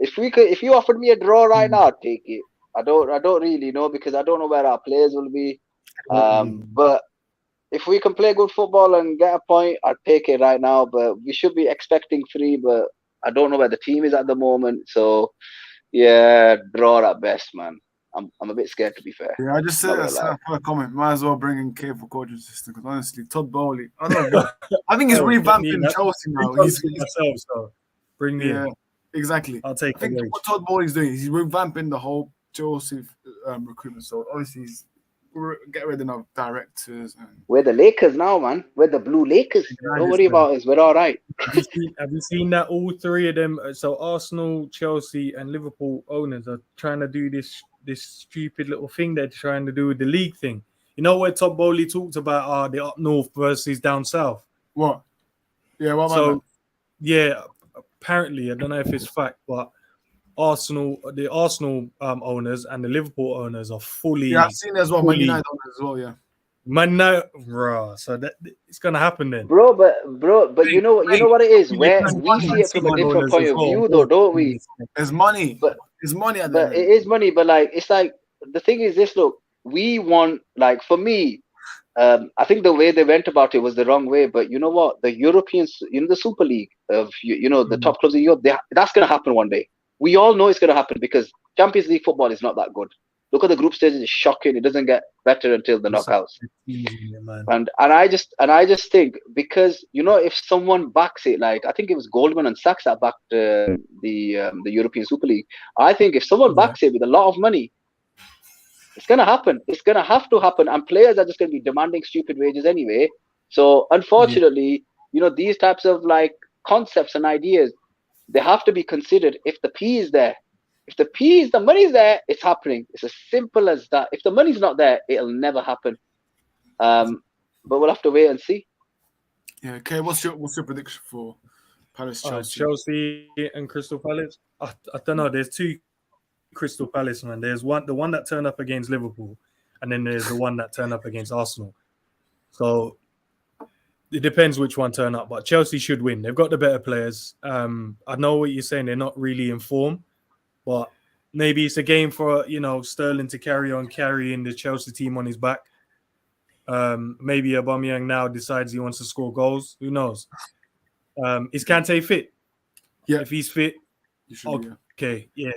If you offered me a draw right now, I'd take it. I don't really know because I don't know where our players will be. But if we can play good football and get a point, I'd take it right now. But we should be expecting 3, but I don't know where the team is at the moment. So, yeah, draw at best, man. I'm a bit scared, to be fair. Yeah, I just said a comment. Might as well bring in Kay for coaching assistant because honestly, Todd Bowley, I don't know. I think he's revamping Chelsea now. So bring me in. Exactly. I'll take. I think what Todd Bowley's doing is he's revamping the whole Chelsea recruitment. So obviously he's get rid of directors. We're the Lakers now, man. We're the Blue Lakers. Don't worry about us. We're all right. Have you seen that all 3 of them? So Arsenal, Chelsea, and Liverpool owners are trying to do this stupid little thing they're trying to do with the league thing. You know where Todd Bowley talked about the up north versus down south? What? Yeah, what about that? Yeah, apparently, I don't know if it's fact, but the Arsenal owners and the Liverpool owners are fully. Yeah, I've seen as well. Man United owners as well. Yeah. Man, no, bro. So that it's gonna happen then, bro. But you know what it is. Where we see it from a different point of view, though, don't we? There's money, but there's money. But it is money. But like, it's like the thing is this. Look, we want like for me. I think the way they went about it was the wrong way. But you know what? The Europeans, the Super League of the top clubs in Europe, that's gonna happen one day. We all know it's going to happen because Champions League football is not that good. Look at the group stages; it's shocking. It doesn't get better until the knockouts. And I just think because if someone backs it, like I think it was Goldman and Sachs that backed the European Super League. I think if someone backs it with a lot of money, it's going to happen. It's going to have to happen, and players are just going to be demanding stupid wages anyway. So unfortunately, these types of like concepts and ideas. They have to be considered if the P is there. If the money's there, it's happening. It's as simple as that. If the money's not there, it'll never happen. But we'll have to wait and see. Yeah, okay. What's your prediction for Palace Chelsea? Chelsea and Crystal Palace? I don't know. There's 2 Crystal Palace, man. There's the one that turned up against Liverpool, and then there's the one that turned up against Arsenal. So it depends which one turn up, but Chelsea should win. They've got the better players. I know what you're saying. They're not really in form, but maybe it's a game for Sterling to carrying the Chelsea team on his back. Maybe Aubameyang now decides he wants to score goals. Who knows? Is Kante fit? Yeah, if he's fit, okay. Yeah,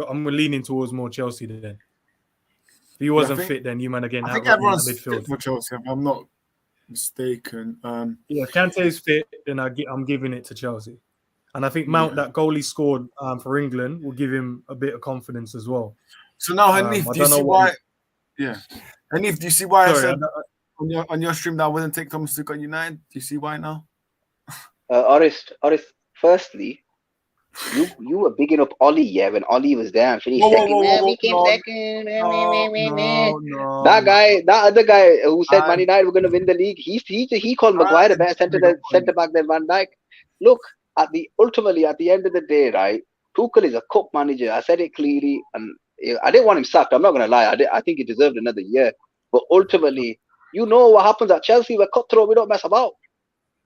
I'm leaning towards more Chelsea then. If he wasn't fit, then you man again. I think everyone's fit for Chelsea. I'm not mistaken. If Kante is fit, then I'm giving it to Chelsea, and I think Mount, that goal he scored for England, will give him a bit of confidence as well. So now, Hanif, do you see why? Yeah, Hanif, do you see why I said on your stream that I wouldn't take Thomas Tuchel at United? Do you see why now? Orist, firstly, You were bigging up Ollie, yeah, when Ollie was there and finished second. We came second. That guy, that other guy who said Man United were going to win the league, he called Maguire a better centre back than Van Dijk. Look, ultimately at the end of the day, right? Tuchel is a cup manager. I said it clearly, and I didn't want him sacked. I'm not going to lie. I think he deserved another year. But ultimately, you know what happens at Chelsea? We're cutthroat. We don't mess about.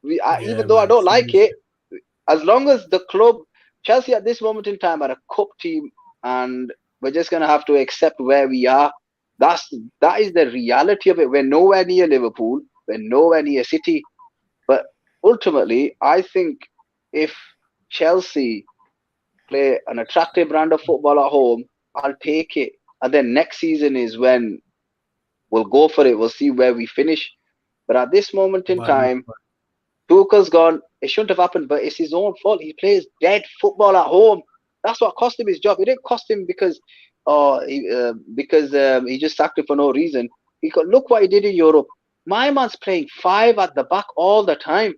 Even though I don't like it, as long as the club, Chelsea at this moment in time are a cup team, and we're just going to have to accept where we are. That is the reality of it. We're nowhere near Liverpool. We're nowhere near City. But ultimately, I think if Chelsea play an attractive brand of football at home, I'll take it. And then next season is when we'll go for it. We'll see where we finish. But at this moment in time, Tuchel's gone. It shouldn't have happened, but it's his own fault. He plays dead football at home. That's what cost him his job. It didn't cost him because he just sacked him for no reason. Look what he did in Europe. My man's playing 5 at the back all the time.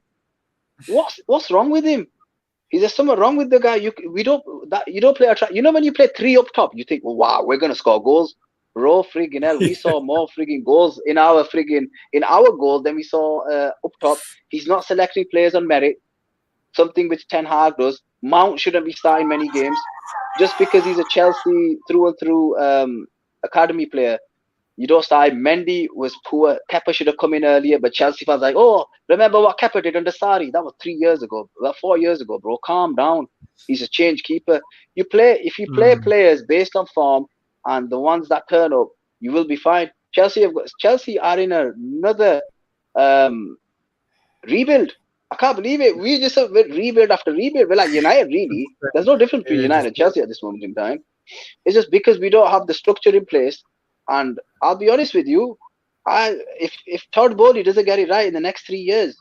What's wrong with him? Is there something wrong with the guy? You don't play you know when you play 3 up top, you think, oh, wow, we're gonna score goals. Bro, friggin' hell, we saw more friggin' goals in our goal than we saw up top. He's not selecting players on merit, something which Ten Hag does. Mount shouldn't be starting many games just because he's a Chelsea through and through academy player. You don't start. Mendy was poor. Kepa should have come in earlier, but Chelsea fans like, oh, remember what Kepa did under Sarri? That was 3 years ago. Well, 4 years ago, bro. Calm down. He's a change keeper. If you play players based on form and the ones that turn up, you will be fine. Chelsea are in another rebuild. I can't believe it. We just have rebuild after rebuild. We're like United, really. There's no difference between United and Chelsea at this moment in time. It's just because we don't have the structure in place. And I'll be honest with you, if Todd Bowley doesn't get it right in the next 3 years,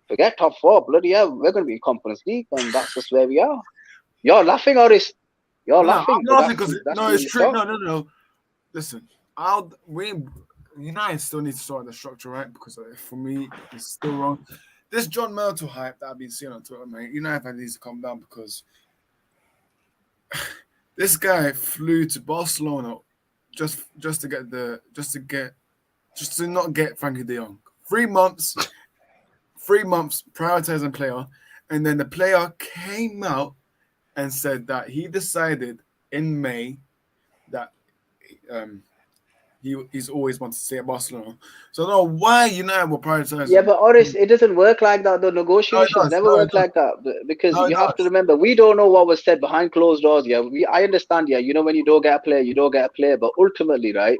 forget top 4. Bloody hell, we're going to be in Conference League, and that's just where we are. You're laughing, Oris. You're laughing. I'm laughing because it's true. No. Listen, United still need to sort the structure right because for me, it's still wrong. This John Myrtle hype that I've been seeing on Twitter, mate, United needs to come down because this guy flew to Barcelona just to not get Frankie de Jong. 3 months prioritizing player, and then the player came out and said that he decided in May that he's always wanted to stay at Barcelona. So I don't know why United will prioritize. Yeah, but Oris, it doesn't work like that. The negotiations never work like that because you have to remember we don't know what was said behind closed doors. Yeah, I understand. Yeah, you know when you don't get a player, you don't get a player. But ultimately, right,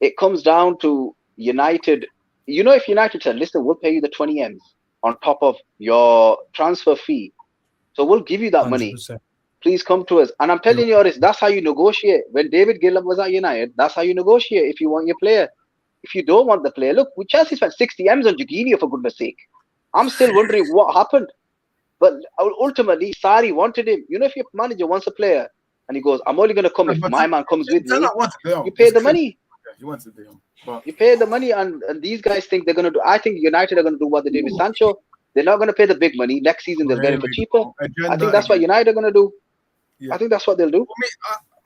it comes down to United. You know, if United said, "Listen, we'll pay you the 20 M's on top of your transfer fee, so we'll give you that 100%. Money. Please come to us." And I'm telling you, Oris, that's how you negotiate. When David Gillum was at United, that's how you negotiate if you want your player. If you don't want the player, look, Chelsea spent 60 M's on Jorginho, for goodness sake. I'm still wondering what happened. But ultimately, Sarri wanted him. You know, if your manager wants a player and he goes, I'm only going to come if my man comes with me, you pay the money. He wants to do. You pay the money, and these guys think they're going to do. I think United are going to do what they did with Sancho. They're not going to pay the big money. Next season, they'll get him for cheaper. I think that's what United are going to do. Yeah. I think that's what they'll do.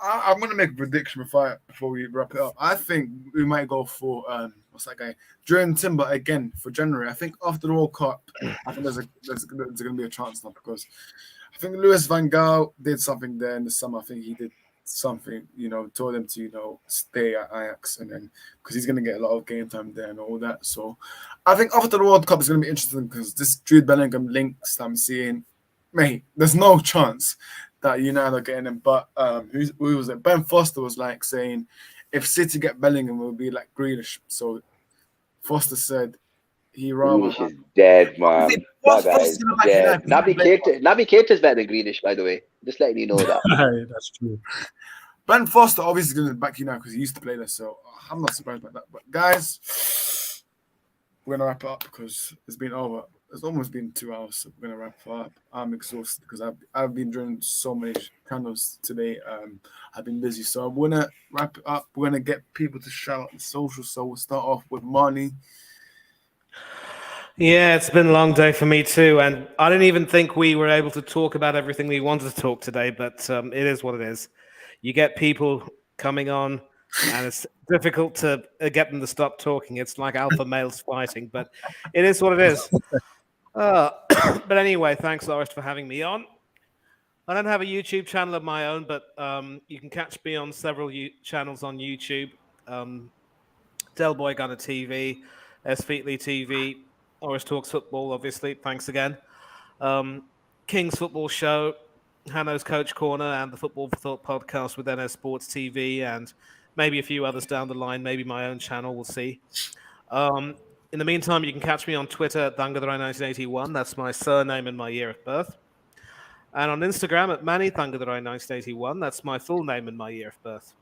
I'm going to make a prediction before we wrap it up. I think we might go for what's that guy? Jordan Timber again for January. I think after the World Cup, I think there's going to be a chance now because I think Louis van Gaal did something there in the summer. I think he did something, told him to, stay at Ajax, and then because he's going to get a lot of game time there and all that. So I think after the World Cup, it's going to be interesting because this Jude Bellingham links I'm seeing, mate, there's no chance that United are getting him. But who was it? Ben Foster was like saying, if City get Bellingham, it will be like Grealish. So Foster said he rather. Grealish is dead, man. That guy is dead. Naby Keita's better than Grealish, by the way. Just letting you know that. That's true. Ben Foster obviously going to back United because he used to play there. So I'm not surprised by that. But guys, we're going to wrap it up because it's been over. It's almost been 2 hours, so we're gonna wrap it up. I'm exhausted because I've been doing so many channels today. I've been busy, so I'm gonna wrap it up. We're gonna get people to shout out the socials. So we'll start off with Marnie. Yeah, it's been a long day for me too, and I didn't even think we were able to talk about everything we wanted to talk today. But it is what it is. You get people coming on, and it's difficult to get them to stop talking. It's like alpha males fighting, but it is what it is. But anyway, thanks, Loris, for having me on. I don't have a YouTube channel of my own, but you can catch me on several channels on YouTube. Del Boy Gunner TV, S Featley TV, Oris Talks Football, obviously. Thanks again. King's Football Show, Hanno's Coach Corner, and the Football for Thought podcast with NS Sports TV, and maybe a few others down the line, maybe my own channel, we'll see. In the meantime, you can catch me on Twitter at Thungatherai1981. That's my surname and my year of birth. And on Instagram at Manny Thungatherai1981. That's my full name and my year of birth.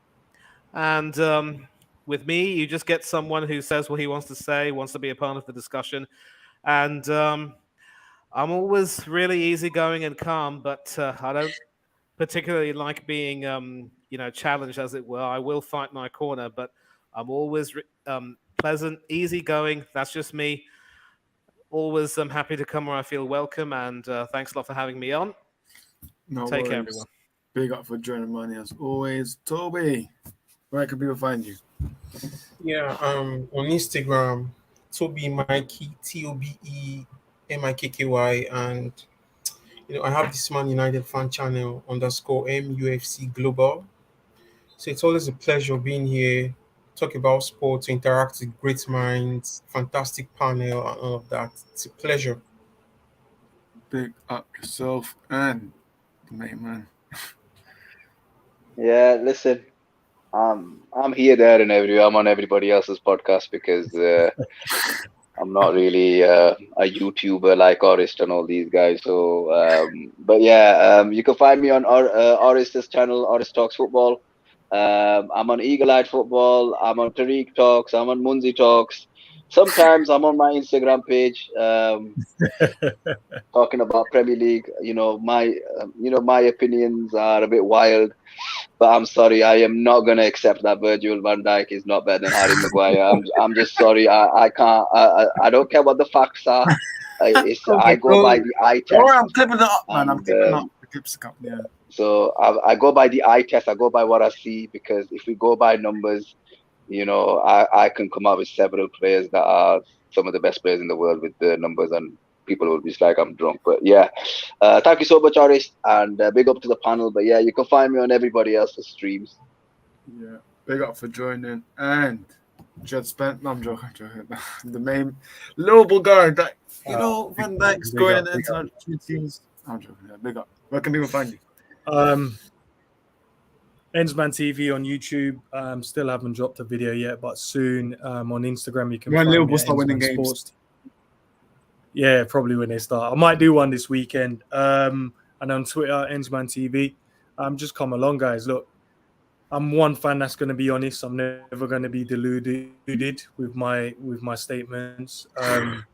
And with me, you just get someone who says what he wants to say, wants to be a part of the discussion. And I'm always really easygoing and calm, but I don't particularly like being, challenged, as it were. I will fight my corner, but I'm always pleasant, easygoing. That's just me. Always happy to come where I feel welcome. And thanks a lot for having me on. No Take worries. care, everyone. Big up for joining money as always. Toby, where can people find you? Yeah, on Instagram, Toby Mikey, TOBEMIKKY, and I have this Man United fan channel _MUFC Global. So it's always a pleasure being here, talk about sports, interact with great minds, fantastic panel, and all of that. It's a pleasure. Big up yourself and the main man. Yeah, listen, I'm here, there, and everywhere. I'm on everybody else's podcast because I'm not really a YouTuber like Orist and all these guys. So, but yeah, you can find me on Orist's channel, Orist Talks Football. I'm on Eagle Eyed Football. I'm on Tariq Talks. I'm on Munzi Talks. Sometimes I'm on my Instagram page, talking about Premier League. My opinions are a bit wild. But I'm sorry, I am not gonna accept that Virgil van Dijk is not better than Harry Maguire. I'm just sorry. I can't. I don't care what the facts are. I go by the eye test. Oh, I'm clipping it up, man. I'm clipping up. The clips come, yeah. So I go by the eye test. I go by what I see, because if we go by numbers, I can come up with several players that are some of the best players in the world with the numbers, and people will be like I'm drunk. But yeah, thank you so much, Orist, and big up to the panel. But yeah, you can find me on everybody else's streams. Yeah, big up for joining. And Jed Spence, no, I'm joking. The main Liverpool guard that Van Dijk's going into international teams. I'm joking. Yeah, big up. Where can people find you? Ensman TV on YouTube. Still haven't dropped a video yet, but soon on Instagram you can When find Liverpool me at start winning Ensman games. Sports. Yeah, probably when they start. I might do one this weekend. And on Twitter, Ensman TV. Just come along, guys. Look, I'm one fan that's going to be honest. I'm never going to be deluded with my statements. I'm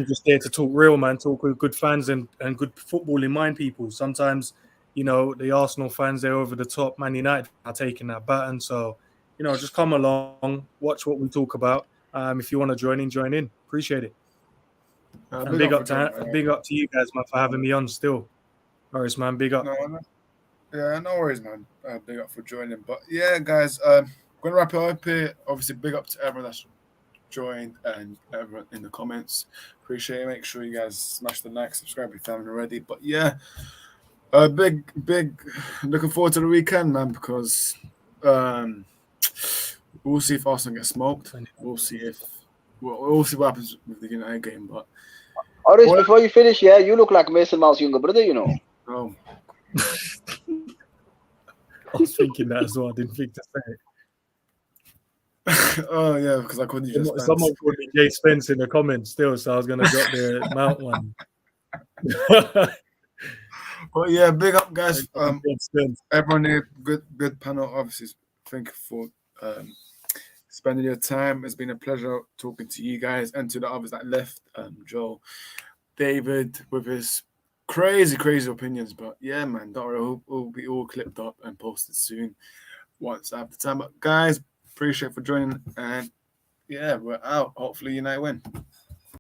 just there to talk real, man. Talk with good fans and good football in mind, people. Sometimes, the Arsenal fans, they're over the top. Man United are taking that baton. So, just come along, watch what we talk about. If you want to join in. Appreciate it. And big up to you guys, man, for having me on still. Morris, man, big up. Yeah, no worries, man. Big up for joining. But yeah, guys, going to wrap it up here. Obviously, big up to everyone that's joined and everyone in the comments. Appreciate it. Make sure you guys smash the like, subscribe if you haven't already. But yeah, big looking forward to the weekend, man, because we'll see if Arsenal get smoked. We'll see what happens with the United game. But Oris, before you finish, yeah, you look like Mason Mount's younger brother, Oh. I was thinking that as well. I didn't think to say it. Oh yeah, because I couldn't use someone called me Jay Spence in the comments still, so I was gonna drop the Mount one. But yeah, big up, guys. Everyone here, good panel. Obviously, thank you for spending your time. It's been a pleasure talking to you guys and to the others that left. Joel, David, with his crazy opinions. But yeah, man, don't worry, it'll be all clipped up and posted soon once I have the time. But guys, appreciate for joining, and yeah, we're out. Hopefully, United win.